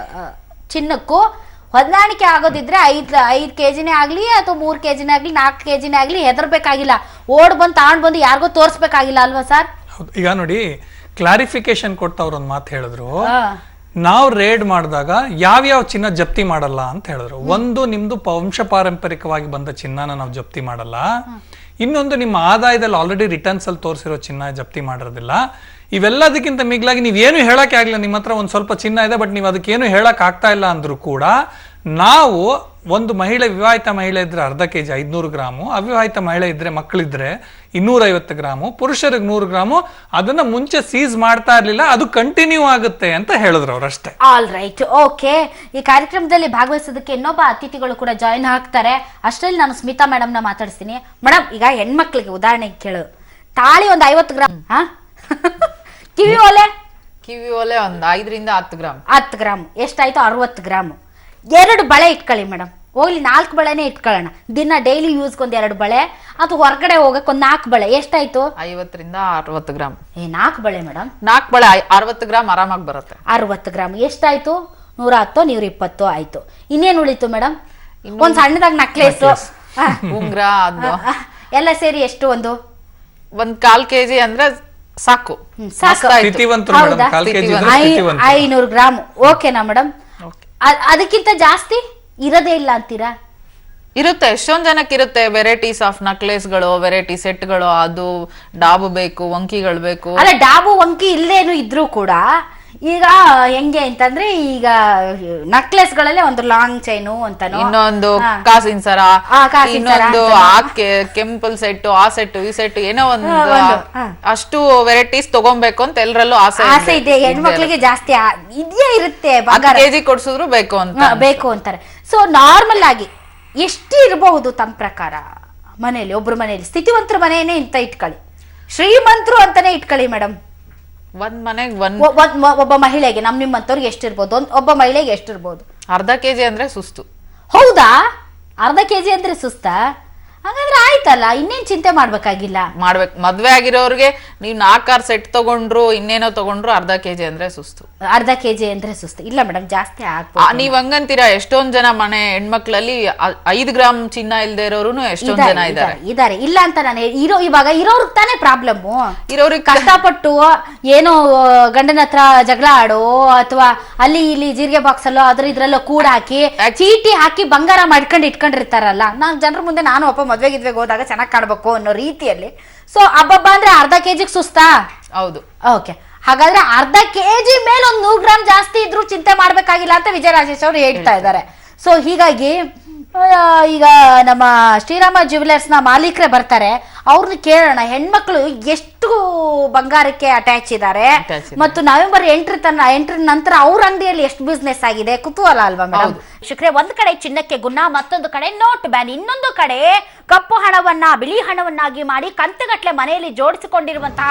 ಚಿನ್ನಕ್ಕೂ ಹೊಂದಾಣಿಕೆ ಆಗೋದಿದ್ರೆ 5 kgನೇ ಆಗ್ಲಿ ಅಥವಾ 3 kgನೇ ಆಗ್ಲಿ 4 kgನೇ ಆಗ್ಲಿ ಹೆದರ್ಬೇಕಾಗಿಲ್ಲ, ಓಡ್ ಬಂದು ತಗೊಂಡ್ ಬಂದು ಯಾರಿಗೋ ತೋರ್ಸ್ಬೇಕಾಗಿಲ್ಲ ಅಲ್ವಾ ಸರ್? ಈಗ ನೋಡಿ, ಕ್ಲಾರಿಫಿಕೇಶನ್ ಕೊಟ್ಟು ಅವ್ರೊಂದು ಮಾತು ಹೇಳಿದ್ರು. ನಾವು ರೇಡ್ ಮಾಡಿದಾಗ ಯಾವ್ಯಾವ ಚಿನ್ನ ಜಪ್ತಿ ಮಾಡಲ್ಲ ಅಂತ ಹೇಳಿದ್ರು. ಒಂದು ನಿಮ್ದು ವಂಶ ಪಾರಂಪರಿಕವಾಗಿ ಬಂದ ಚಿನ್ನನ ನಾವು ಜಪ್ತಿ ಮಾಡಲ್ಲ. ಇನ್ನೊಂದು ನಿಮ್ಮ ಆದಾಯದಲ್ಲಿ ಆಲ್ರೆಡಿ ರಿಟರ್ನ್ಸ್ ಅಲ್ಲಿ ತೋರಿಸಿರೋ ಚಿನ್ನ ಜಪ್ತಿ ಮಾಡಿರೋದಿಲ್ಲ. ಇವೆಲ್ಲದಕ್ಕಿಂತ ಮಿಗಿಲಾಗಿ ನೀವೇನು ಹೇಳಕ್ಕೆ ಆಗಿಲ್ಲ, ನಿಮ್ಮ ಹತ್ರ ಒಂದು ಸ್ವಲ್ಪ ಚಿನ್ನ ಇದೆ ಬಟ್ ನೀವು ಅದಕ್ಕೇನು ಹೇಳಕ್ ಆಗ್ತಾ ಇಲ್ಲ ಅಂದ್ರೂ ಕೂಡ ನಾವು ಒಂದು ಮಹಿಳೆ, ವಿವಾಹಿತ ಮಹಿಳೆ ಇದ್ರೆ 1/2 kg 500 ಗ್ರಾಮು, ಅವಿವಾಹಿತ ಮಹಿಳೆ ಇದ್ರೆ ಮಕ್ಕಳಿದ್ರೆ 250 ಗ್ರಾಮು, ಪುರುಷರಿಗೆ 100 ಗ್ರಾಮು, ಅದನ್ನ ಮುಂಚೆ ಸೀಸ್ ಮಾಡ್ತಾ ಇರ್ಲಿಲ್ಲ, ಅದು ಕಂಟಿನ್ಯೂ ಆಗುತ್ತೆ ಅಂತ ಹೇಳಿದ್ರು ಅವರಷ್ಟೇ. All right, okay. ಈ ಕಾರ್ಯಕ್ರಮದಲ್ಲಿ ಭಾಗವಹಿಸೋದಕ್ಕೆ ಇನ್ನೊಬ್ಬ ಅತಿಥಿಗಳು ಕೂಡ ಜಾಯಿನ್ ಆಗ್ತಾರೆ. ಅಷ್ಟರಲ್ಲಿ ನಾನು ಸ್ಮಿತಾ ಮೇಡಮ್ ನ ಮಾತಾಡಿಸ್ತೀನಿ. ಮೇಡಮ್, ಈಗ ಹೆಣ್ಮಕ್ಳಿಗೆ ಉದಾಹರಣೆಗೆ ಕೇಳು, ತಾಳಿ ಒಂದು 50 ಗ್ರಾಮ್, ಕಿವಿ ಓಲೆ ಒಂದು 5ರಿಂದ 10 ಗ್ರಾಮ್. 10 ಗ್ರಾಮ್ ಎಷ್ಟಾಯ್ತು? 60 ಗ್ರಾಮ್. 2 ಬಳೆ ಇಟ್ಕೊಳ್ಳಿ ಮೇಡಮ್, ಹೋಗ್ಲಿ 4 ಬಳೆನೇ ಇಟ್ಕೊಳ್ಳೋಣ. ದಿನ ಡೈಲಿ ಯೂಸ್ಗೆ 2 ಬಳೆ, ಅದು ಹೊರಗಡೆ ಹೋಗಕ್ಕೆ 4 ಬಳೆ, ಎಷ್ಟಾಯ್ತು? 50ರಿಂದ 60 ಗ್ರಾಮ್. 4 ಬಳೆ ಮೇಡಮ್, 4 ಬಳೆ 60 ಗ್ರಾಮ್ ಆರಾಮಾಗಿ ಬರುತ್ತೆ. 60 ಗ್ರಾಮ್ ಎಷ್ಟಾಯ್ತು? 110, 120 ಆಯ್ತು. ಇನ್ನೇನು ಉಳಿತು ಮೇಡಮ್? ಒಂದ್ ಸಣ್ಣದಾಗ ನಕ್ಲೇಸ್, ಉಂಗ್ರ, ಅದು ಎಲ್ಲ ಸೇರಿ ಎಷ್ಟು? ಒಂದು 1/4 kg ಅಂದ್ರೆ ಸಾಕು. 500 ಗ್ರಾಮ್. ಓಕೆನಾ ಮೇಡಮ್? ಅದಕ್ಕಿಂತ ಜಾಸ್ತಿ ಇರೋದೇ ಇಲ್ಲ ಅಂತೀರಾ? ಇರುತ್ತೆ, ಎಷ್ಟೊಂದ್ ಜನಕ್ಕೆ ಇರುತ್ತೆ. ವೆರೈಟೀಸ್ ಆಫ್ ನಕ್ಲೇಸ್ಗಳು, ವೆರೈಟಿ ಸೆಟ್ಗಳು, ಅದು ಡಾಬು ಬೇಕು, ವಂಕಿಗಳು ಬೇಕು. ಅಲ್ಲ, ಡಾಬು ವಂಕಿ ಇಲ್ಲೇನು ಇದ್ರೂ ಕೂಡ ಈಗ ಹೆಂಗೆ ಅಂತಂದ್ರೆ, ಈಗ ನಕ್ಲೆಸ್ ಗಳಲ್ಲೇ ಒಂದು ಲಾಂಗ್ ಚೈನು ಅಂತಾನು, ಇನ್ನೊಂದು ಕಾಸಿನ ಸರ, ಇನ್ನೊಂದು ಕೆಂಪಲ್ ಸೆಟ್, ಆ ಸೆಟ್, ಈ ಸೆಟ್, ಏನೋ ಒಂದು ಅಷ್ಟು ವೆರೈಟೀಸ್ ತಗೊಬೇಕು ಅಂತ ಎಲ್ಲರಲ್ಲೂ ಆಸೆ ಇದೆ. ಹೆಣ್ಮಕ್ಳಿಗೆ ಜಾಸ್ತಿ ಇದೇ ಇರುತ್ತೆ. 10 kg ಕೊಡ್ಸಿದ್ರು ಬೇಕು ಅಂತಾರೆ. ಸೊ ನಾರ್ಮಲ್ ಆಗಿ ಎಷ್ಟು ಇರಬಹುದು ತಮ್ಮ ಪ್ರಕಾರ ಮನೆಯಲ್ಲಿ? ಒಬ್ರು ಮನೆಯಲ್ಲಿ ಸ್ಥಿತಿವಂತರ ಮನೆಯೇ ಇಂತ ಇಟ್ಕೊಳ್ಳಿ, ಶ್ರೀಮಂತರು ಅಂತಾನೆ ಇಟ್ಕೊಳ್ಳಿ ಮೇಡಮ್. ಒಂದ್ ಮನೆಗೆ ಒಬ್ಬ ಮಹಿಳೆಗೆ ನಿಮ್ಮಂತವ್ರಿಗೆ ಎಷ್ಟಿರ್ಬೋದು? ಒಬ್ಬ ಮಹಿಳೆಗೆ ಎಷ್ಟಿರ್ಬೋದು? 1/2 kg ಅಂದ್ರೆ ಸುಸ್ತು. ಹೌದಾ? 1/2 kg ಅಂದ್ರೆ ಸುಸ್ತಾ? ಹಾಗಾದ್ರೆ ಆಯ್ತಲ್ಲ, ಇನ್ನೇನ್ ಚಿಂತೆ ಮಾಡ್ಬೇಕಾಗಿಲ್ಲ. ಮದ್ವೆ ಆಗಿರೋರ್ಗೆ ನೀವು 4-6 ಸೆಟ್ ತಗೊಂಡ್ರು, ಇನ್ನೇನೋ ತಗೊಂಡ್ರು, 1/2 kg ಅಂದ್ರೆ ಸುಸ್ತು. 1/2 kg ಅಂದ್ರೆ ಸುಸ್ತು. ಇಲ್ಲ ಮೇಡಮ್, ಜಾಸ್ತಿ ಆಗ್ಬೋದು. ನೀವ್ ಹಂಗಂತೀರಾ? ಎಷ್ಟೊಂದ್ ಜನ ಮನೆ ಹೆಣ್ಮಕ್ಳಲ್ಲಿ 5 ಗ್ರಾಮ್ ಚಿನ್ನ ಇಲ್ದೇ ಇರೋರು ಎಷ್ಟೊಂದ್ ಜನ ಇದಾರೆ. ಇಲ್ಲ ಅಂತ ನಾನು ಇವಾಗ ಇರೋರ್ಗ್ ತಾನೇ ಪ್ರಾಬ್ಲಮ್. ಇರೋರಿಗೆ ಕಷ್ಟಪಟ್ಟು ಏನೋ ಗಂಡನ ಹತ್ರ ಜಗಳ ಆಡೋ, ಅಥವಾ ಅಲ್ಲಿ ಇಲ್ಲಿ ಜೀರಿಗೆ ಬಾಕ್ಸ್ ಅಲ್ಲೋ ಇದ್ರಲ್ಲೋ ಕೂಡ ಹಾಕಿ ಚೀಟಿ ಹಾಕಿ ಬಂಗಾರ ಮಾಡ್ಕೊಂಡು ಇಟ್ಕೊಂಡಿರ್ತಾರಲ್ಲ. ಜನರ ಮುಂದೆ ನಾನು ಒಬ್ಬ ಮದ್ವೆಗೆ ಹೋದಾಗ ಚೆನ್ನಾಗಿ ಕಾಣ್ಬೇಕು ಅನ್ನೋ ರೀತಿಯಲ್ಲಿ. ಸೊ ಹಬ್ಬ ಅಂದ್ರೆ 1/2 kg ಸುಸ್ತಾ? ಹೌದು. ಓಕೆ, ಹಾಗಾದ್ರೆ 1/2 kg ಮೇಲೆ ಒಂದು 100 ಗ್ರಾಮ್ ಜಾಸ್ತಿ ಇದ್ರೂ ಚಿಂತೆ ಮಾಡ್ಬೇಕಾಗಿಲ್ಲ ಅಂತ ವಿಜಯ ರಾಜೇಶ್ ಅವರು ಹೇಳ್ತಾ ಇದ್ದಾರೆ. ಸೊ ಹೀಗಾಗಿ ಈಗ ನಮ್ಮ ಶ್ರೀರಾಮ ಜ್ಯುವೆಲರ್ಸ್ ನ ಮಾಲೀಕರೇ ಬರ್ತಾರೆ, ಅವ್ರನ್ನ ಕೇಳೋಣ ಹೆಣ್ಮಕ್ಳು ಎಷ್ಟು ಬಂಗಾರಕ್ಕೆ ಅಟ್ಯಾಚ್ ಇದ್ದಾರೆ, ಮತ್ತು ನವೆಂಬರ್ 8 ನಂತರ ಅವ್ರ ಅಂಗಡಿಯಲ್ಲಿ ಎಷ್ಟು ಬಿಸ್ನೆಸ್ ಆಗಿದೆ. ಕುತೂಹಲ ಅಲ್ವಾ ಮೇಡಮ್? ಶಿಖರೆ, ಒಂದ್ ಕಡೆ ಚಿನ್ನಕ್ಕೆ ಗುಣ, ಮತ್ತೊಂದು ಕಡೆ ನೋಟ್ ಬ್ಯಾನ್, ಇನ್ನೊಂದು ಕಡೆ ಕಪ್ಪು ಹಣವನ್ನ ಬಿಳಿ ಹಣವನ್ನಾಗಿ ಮಾಡಿ ಕಂತುಗಟ್ಲೆ ಮನೆಯಲ್ಲಿ ಜೋಡಿಸಿಕೊಂಡಿರುವಂತಹ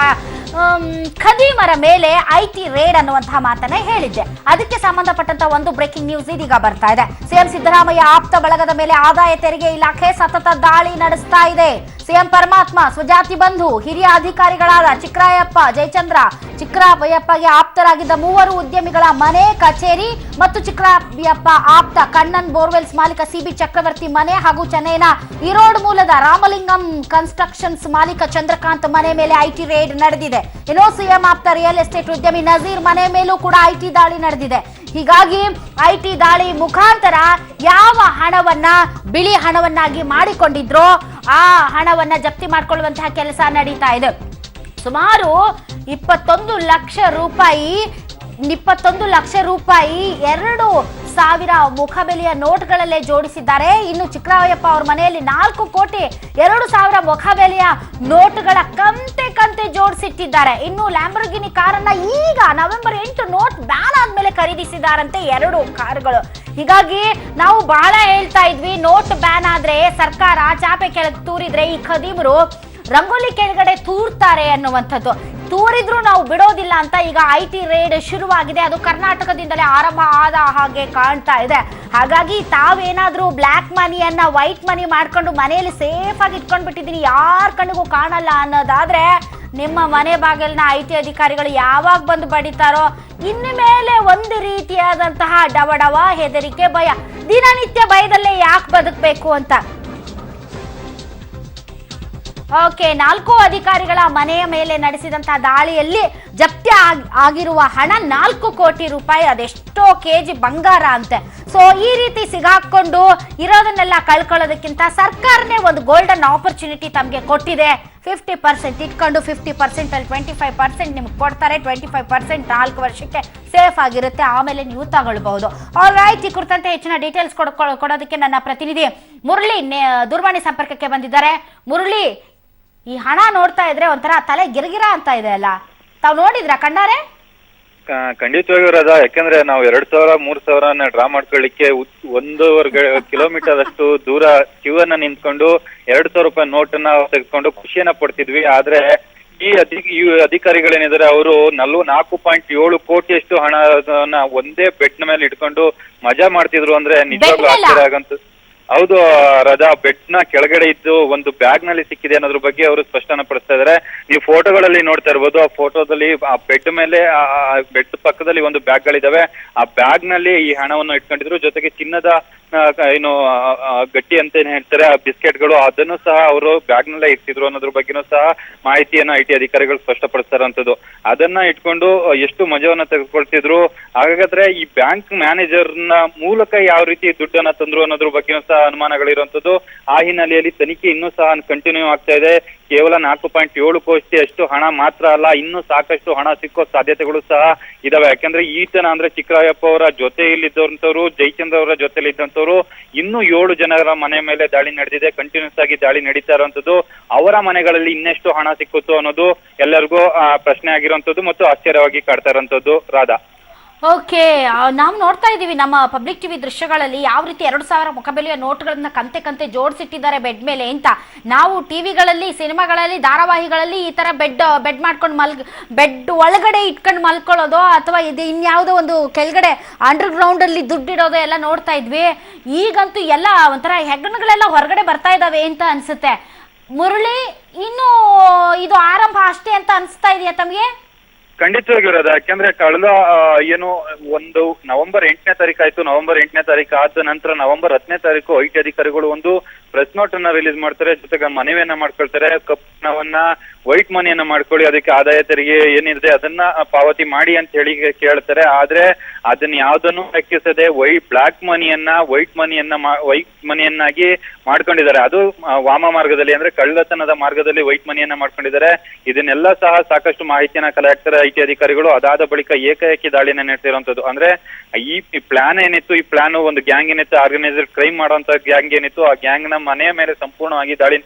ಖದೀಮರ ಮೇಲೆ IT ರೇಡ್ ಅನ್ನುವಂತಹ ಮಾತನ್ನ ಹೇಳಿದ್ದೆ. ಅದಕ್ಕೆ ಸಂಬಂಧಪಟ್ಟಂತ ಒಂದು ಬ್ರೇಕಿಂಗ್ ನ್ಯೂಸ್ ಇದೀಗ ಬರ್ತಾ ಇದೆ. ಸಿಎಂ ಸಿದ್ದರಾಮಯ್ಯ ಆಪ್ತ ಬಳಗದ ಮೇಲೆ ಆದಾಯ ತೆರಿಗೆ ಇಲಾಖೆ ಸತತ ದಾಳಿ ನಡೆಸ್ತಾ ಇದೆ. ಸಿಎಂ ಪರಮಾತ್ಮ ಸ್ವಜಾತಿ ಬಂಧು ಹಿರಿಯ ಅಧಿಕಾರಿಗಳಾದ ಚಿಕ್ರಾಯಪ್ಪ ಜಯಚಂದ್ರ, ಚಿಕ್ರಾಯಪ್ಪಗೆ ಆಪ್ತರಾಗಿದ್ದ 3 ಉದ್ಯಮಿಗಳ ಮನೆ, ಕಚೇರಿ ಮತ್ತು ಚಿಕ್ರಾಯಪ್ಪ ಆಪ್ತ ಕಣ್ಣನ್ ಬೋರ್ವೆಲ್ಸ್ ಮಾಲೀಕ CB ಚಕ್ರವರ್ತಿ ಮನೆ ಹಾಗೂ ಚೆನ್ನೈನ ಈರೋಡ್ ಮೂಲದ ರಾಮಲಿಂಗಂ ಕನ್ಸ್ಟ್ರಕ್ಷನ್ಸ್ ಮಾಲೀಕ ಚಂದ್ರಕಾಂತ್ ಮನೆ ಮೇಲೆ IT ರೇಡ್ ನಡೆದಿದೆ. ಇನ್ನು ಸಿಎಂ ಆಪ್ತ ರಿಯಲ್ ಎಸ್ಟೇಟ್ ಉದ್ಯಮಿ ನಜೀರ್ ಮನೆ ಮೇಲೂ ಕೂಡ IT ದಾಳಿ ನಡೆದಿದೆ. ಹೀಗಾಗಿ IT ದಾಳಿ ಮುಖಾಂತರ ಯಾವ ಹಣವನ್ನ ಬಿಳಿ ಹಣವನ್ನಾಗಿ ಮಾಡಿಕೊಂಡಿದ್ರೋ ಆ ಹಣವನ್ನ ಜಪ್ತಿ ಮಾಡಿಕೊಳ್ಳುವಂತಹ ಕೆಲಸ ನಡೀತಾ ಇದೆ. ಸುಮಾರು 21 ಲಕ್ಷ ರೂಪಾಯಿ 2,00,000 ಮುಖಬೆಲೆಯ ನೋಟ್ಗಳಲ್ಲೇ ಜೋಡಿಸಿದ್ದಾರೆ. ಇನ್ನು ಚಿಕ್ರಾಯಪ್ಪ ಅವ್ರ ಮನೆಯಲ್ಲಿ 4,02,00,000 ಮುಖಬೆಲೆಯ ನೋಟ್ಗಳ ಕಂತೆ ಜೋಡಿಸಿಟ್ಟಿದ್ದಾರೆ. ಇನ್ನು ಲ್ಯಾಂಬರ್ಗಿನಿ ಕಾರನ್ನ ಈಗ ನವೆಂಬರ್ 8 ನೋಟ್ ಬ್ಯಾನ್ ಆದ್ಮೇಲೆ ಖರೀದಿಸಿದಾರಂತೆ 2 ಕಾರುಗಳು. ಹೀಗಾಗಿ ನಾವು ಬಹಳ ಹೇಳ್ತಾ ಇದ್ವಿ, ನೋಟ್ ಬ್ಯಾನ್ ಆದ್ರೆ ಸರ್ಕಾರ ಚಾಪೆ ಕೆಳಗೆ ತೂರಿದ್ರೆ ಈ ಖದೀಮರು ರಂಗೋಲಿ ಕೆಳಗಡೆ ತೂರ್ತಾರೆ ಅನ್ನುವಂಥದ್ದು. ತೂರಿದ್ರು ನಾವು ಬಿಡೋದಿಲ್ಲ ಅಂತ ಈಗ IT ರೇಡ್ ಶುರುವಾಗಿದೆ. ಅದು ಕರ್ನಾಟಕದಿಂದಲೇ ಆರಂಭ ಆದ ಹಾಗೆ ಕಾಣ್ತಾ ಇದೆ. ಹಾಗಾಗಿ ತಾವೇನಾದ್ರೂ ಬ್ಲ್ಯಾಕ್ ಮನಿಯನ್ನ ವೈಟ್ ಮನಿ ಮಾಡ್ಕೊಂಡು ಮನೆಯಲ್ಲಿ ಸೇಫ್ ಆಗಿ ಇಟ್ಕೊಂಡ್ ಬಿಟ್ಟಿದ್ದೀನಿ, ಯಾರ ಕಣ್ಣಿಗೂ ಕಾಣಲ್ಲ ಅನ್ನೋದಾದ್ರೆ ನಿಮ್ಮ ಮನೆ ಬಾಗಿಲಿನ IT ಅಧಿಕಾರಿಗಳು ಯಾವಾಗ ಬಂದು ಬಡಿತಾರೋ ಇನ್ನು ಮೇಲೆ ಒಂದು ರೀತಿಯಾದಂತಹ ಡವಡವ, ಹೆದರಿಕೆ, ಭಯ. ದಿನನಿತ್ಯ ಭಯದಲ್ಲೇ ಯಾಕೆ ಬದುಕಬೇಕು ಅಂತ. ಓಕೆ, 4 ಅಧಿಕಾರಿಗಳ ಮನೆಯ ಮೇಲೆ ನಡೆಸಿದಂತಹ ದಾಳಿಯಲ್ಲಿ ಜಪ್ತಿ ಆಗಿರುವ ಹಣ 4 ಕೋಟಿ ರೂಪಾಯಿ, ಅದೆಷ್ಟೋ ಕೆಜಿ ಬಂಗಾರ ಅಂತೆ. ಸೊ ಈ ರೀತಿ ಸಿಗಾಕೊಂಡು ಇರೋದನ್ನೆಲ್ಲ ಕಳ್ಕೊಳ್ಳೋದಕ್ಕಿಂತ ಸರ್ಕಾರನೇ ಒಂದು ಗೋಲ್ಡನ್ ಆಪರ್ಚುನಿಟಿ ತಮಗೆ ಕೊಟ್ಟಿದೆ. 50% ಇಟ್ಕೊಂಡು 50% ಅಲ್ಲಿ 25% ನಿಮ್ಗೆ ಕೊಡ್ತಾರೆ. 25% 4 ವರ್ಷಕ್ಕೆ ಸೇಫ್ ಆಗಿರುತ್ತೆ, ಆಮೇಲೆ ನೀವು ತಗೊಳ್ಬಹುದು. ಆಲ್ ರೈಟ್, ಈ ಕುರಿತಂತೆ ಹೆಚ್ಚಿನ ಡೀಟೇಲ್ಸ್ ಕೊಡೋದಕ್ಕೆ ನನ್ನ ಪ್ರತಿನಿಧಿ ಮುರಳಿ ದೂರವಾಣಿ ಸಂಪರ್ಕಕ್ಕೆ ಬಂದಿದ್ದಾರೆ. ಮುರಳಿ, ಈ ಹಣ ನೋಡ್ತಾ ಇದ್ರೆ ಒಂಥರ ತಲೆ ಗಿರ್ಗಿರ ಅಂತ ಇದೆ ಅಲ್ಲ, ತಾವ್ ನೋಡಿದ್ರ ಕಣ್ಣಾರೆ? ಖಂಡಿತವಾಗಿಯೂ ರಾಧಾ, ಯಾಕಂದ್ರೆ ನಾವು 2,000-3,000 ಡ್ರಾ ಮಾಡ್ಕೊಳ್ಳಿಕ್ಕೆ 1.5 ಕಿಲೋಮೀಟರ್ ಅಷ್ಟು ದೂರ ಕ್ಯೂ ಅನ್ನ ನಿಂತ್ಕೊಂಡು 2,000 ರೂಪಾಯಿ ನೋಟನ್ನ ತೆಗೆದುಕೊಂಡು ಖುಷಿಯನ್ನ ಪಡ್ತಿದ್ವಿ. ಆದ್ರೆ ಈ ಅಧಿಕಾರಿಗಳೇನಿದ್ದಾರೆ ಅವರು 4.7 ಕೋಟಿಯಷ್ಟು ಹಣನ ಒಂದೇ ಬೆಡ್ ಮೇಲೆ ಇಟ್ಕೊಂಡು ಮಜಾ ಮಾಡ್ತಿದ್ರು ಅಂದ್ರೆ ನಿಜವಾಗ್ಲೂ ಆಶ್ಚರ್ಯ ಆಗಂತ. ಹೌದು ರಾಧಾ, ಬೆಡ್ ನ ಕೆಳಗಡೆ ಇದ್ದು ಒಂದು ಬ್ಯಾಗ್ ನಲ್ಲಿ ಸಿಕ್ಕಿದೆ ಅನ್ನೋದ್ರ ಬಗ್ಗೆ ಅವರು ಸ್ಪಷ್ಟನ ಪಡಿಸ್ತಾ ಇದಾರೆ. ನೀವು ಫೋಟೋಗಳಲ್ಲಿ ನೋಡ್ತಾ ಇರ್ಬೋದು, ಆ ಫೋಟೋದಲ್ಲಿ ಆ ಬೆಡ್ ಮೇಲೆ ಬೆಡ್ ಪಕ್ಕದಲ್ಲಿ ಒಂದು ಬ್ಯಾಗ್ ಗಳಿದಾವೆ. ಆ ಬ್ಯಾಗ್ ನಲ್ಲಿ ಈ ಹಣವನ್ನು ಇಟ್ಕೊಂಡಿದ್ರು. ಜೊತೆಗೆ ಚಿನ್ನದ ಏನು ಗಟ್ಟಿ ಅಂತ ಏನ್ ಹೇಳ್ತಾರೆ, ಆ ಬಿಸ್ಕೆಟ್ಗಳು, ಅದನ್ನು ಸಹ ಅವರು ಬ್ಯಾಗ್ ನಲ್ಲೇ ಇಟ್ಟಿದ್ರು ಅನ್ನೋದ್ರ ಬಗ್ಗೆನೂ ಸಹ ಮಾಹಿತಿಯನ್ನ IT ಅಧಿಕಾರಿಗಳು ಸ್ಪಷ್ಟಪಡಿಸ್ತಾರಂತದ್ದು. ಅದನ್ನ ಇಟ್ಕೊಂಡು ಎಷ್ಟು ಮಜವನ್ನ ತೆಗೆದುಕೊಳ್ತಿದ್ರು. ಹಾಗಾದ್ರೆ ಈ ಬ್ಯಾಂಕ್ ಮ್ಯಾನೇಜರ್ ನ ಮೂಲಕ ಯಾವ ರೀತಿ ದುಡ್ಡನ್ನ ತಂದ್ರು ಅನ್ನೋದ್ರ ಬಗ್ಗೆನೂ ಸಹ ಅನುಮಾನಗಳಿರುವಂತದ್ದು. ಆ ಹಿನ್ನೆಲೆಯಲ್ಲಿ ತನಿಖೆ ಇನ್ನೂ ಸಹ ಕಂಟಿನ್ಯೂ ಆಗ್ತಾ ಇದೆ. ಕೇವಲ 4.7 ಕೋಟಿ ಅಷ್ಟು ಹಣ ಮಾತ್ರ ಅಲ್ಲ, ಇನ್ನೂ ಸಾಕಷ್ಟು ಹಣ ಸಿಕ್ಕೋ ಸಾಧ್ಯತೆಗಳು ಸಹ ಇದಾವೆ. ಯಾಕಂದ್ರೆ ಈತನ ಅಂದ್ರೆ ಚಿಕ್ಕರಾಯಪ್ಪ ಅವರ ಜೊತೆಯಲ್ಲಿದ್ದಂಥವ್ರು, ಜಯಚಂದ್ರ ಅವರ ಜೊತೆಲಿ ಇದ್ದಂಥವ್ರು ಇನ್ನೂ 7 ಜನರ ಮನೆ ಮೇಲೆ ದಾಳಿ ನಡೆದಿದೆ. ಕಂಟಿನ್ಯೂಸ್ ಆಗಿ ದಾಳಿ ನಡೀತಾ ಇರುವಂತದ್ದು. ಅವರ ಮನೆಗಳಲ್ಲಿ ಇನ್ನೆಷ್ಟು ಹಣ ಸಿಕ್ಕುತ್ತೋ ಅನ್ನೋದು ಎಲ್ಲರಿಗೂ ಪ್ರಶ್ನೆ ಆಗಿರುವಂತದ್ದು ಮತ್ತು ಆಶ್ಚರ್ಯವಾಗಿ ಕಾಡ್ತಾ ಇರುವಂತದ್ದು. ರಾಧಾ, ಓಕೆ, ನಾವು ನೋಡ್ತಾ ಇದ್ದೀವಿ ನಮ್ಮ ಪಬ್ಲಿಕ್ ಟಿವಿ ದೃಶ್ಯಗಳಲ್ಲಿ ಯಾವ ರೀತಿ 2,000 ಮುಖಬೆಲೆಯ ನೋಟ್ಗಳನ್ನ ಕಂತೆ ಜೋಡಿಸಿಟ್ಟಿದ್ದಾರೆ ಬೆಡ್ ಮೇಲೆ ಅಂತ. ನಾವು ಟಿವಿಗಳಲ್ಲಿ, ಸಿನಿಮಾಗಳಲ್ಲಿ, ಧಾರಾವಾಹಿಗಳಲ್ಲಿ ಈ ತರ ಬೆಡ್ ಮಾಡ್ಕೊಂಡು ಬೆಡ್ ಒಳಗಡೆ ಇಟ್ಕೊಂಡು ಮಲ್ಕೊಳ್ಳೋದು ಅಥವಾ ಇದು ಇನ್ಯಾವುದೋ ಒಂದು ಕೆಳಗಡೆ ಅಂಡರ್ ಗ್ರೌಂಡ್ ಅಲ್ಲಿ ದುಡ್ಡಿಡೋದು ಎಲ್ಲ ನೋಡ್ತಾ ಇದ್ವಿ. ಈಗಂತೂ ಎಲ್ಲ ಒಂಥರ ಹೆಗ್ಗಣಗಳೆಲ್ಲ ಹೊರಗಡೆ ಬರ್ತಾ ಇದಾವೆ ಅಂತ ಅನ್ಸುತ್ತೆ. ಮುರಳಿ, ಇನ್ನು ಇದು ಆರಂಭ ಅಷ್ಟೇ ಅಂತ ಅನ್ಸ್ತಾ ಇದೆಯಾ ತಮಗೆ? ಖಂಡಿತವಾಗಿರೋದು. ಯಾಕಂದ್ರೆ ಕಳೆದ ಏನು ಒಂದು ನವೆಂಬರ್ 8ನೇ ತಾರೀಕು ಆಯ್ತು. ನವೆಂಬರ್ 8ನೇ ತಾರೀಕು ಆದ ನಂತರ ನವೆಂಬರ್ 10ನೇ ತಾರೀಕು IT ಅಧಿಕಾರಿಗಳು ಒಂದು ಪ್ರೆಸ್ ನೋಟ್ ಅನ್ನ ರಿಲೀಸ್ ಮಾಡ್ತಾರೆ. ಜೊತೆಗೆ ಮನವಿಯನ್ನ ಮಾಡ್ಕೊಳ್ತಾರೆ. ಕಪ್ಪು ಹಣವನ್ನ ವೈಟ್ ಮನಿಯನ್ನ ಮಾಡ್ಕೊಳ್ಳಿ, ಅದಕ್ಕೆ ಆದಾಯ ತೆರಿಗೆ ಏನಿದೆ ಅದನ್ನ ಪಾವತಿ ಮಾಡಿ ಅಂತ ಹೇಳಿ ಕೇಳ್ತಾರೆ. ಆದ್ರೆ ಅದನ್ನ ಯಾವ್ದನ್ನು ಲೆಕ್ಕಿಸದೆ ಬ್ಲಾಕ್ ಮನಿಯನ್ನ ವೈಟ್ ಮನಿಯನ್ನಾಗಿ ಮಾಡ್ಕೊಂಡಿದ್ದಾರೆ. ಅದು ವಾಮ ಮಾರ್ಗದಲ್ಲಿ ಅಂದ್ರೆ ಕಳ್ಳತನದ ಮಾರ್ಗದಲ್ಲಿ ವೈಟ್ ಮನಿಯನ್ನ ಮಾಡ್ಕೊಂಡಿದ್ದಾರೆ. ಇದನ್ನೆಲ್ಲ ಸಹ ಸಾಕಷ್ಟು ಮಾಹಿತಿಯನ್ನ ಕಲೆ ಹಾಕ್ತಾರೆ IT ಅಧಿಕಾರಿಗಳು. ಅದಾದ ಬಳಿಕ ಏಕಾಏಕಿ ದಾಳಿನ ನಡೆಸಿರುವಂತದ್ದು. ಅಂದ್ರೆ ಈ ಪ್ಲಾನ್ ಏನಿತ್ತು, ಈ ಪ್ಲಾನ್ ಒಂದು ಗ್ಯಾಂಗ್ ಏನಿತ್ತು, ಆರ್ಗನೈಸರ್ ಕ್ರೈಮ್ ಮಾಡುವಂತ ಗ್ಯಾಂಗ್ ಏನಿತ್ತು, ಆ ಗ್ಯಾಂಗ್ ನ ಮನೆಯ ಮೇಲೆ ಸಂಪೂರ್ಣವಾಗಿ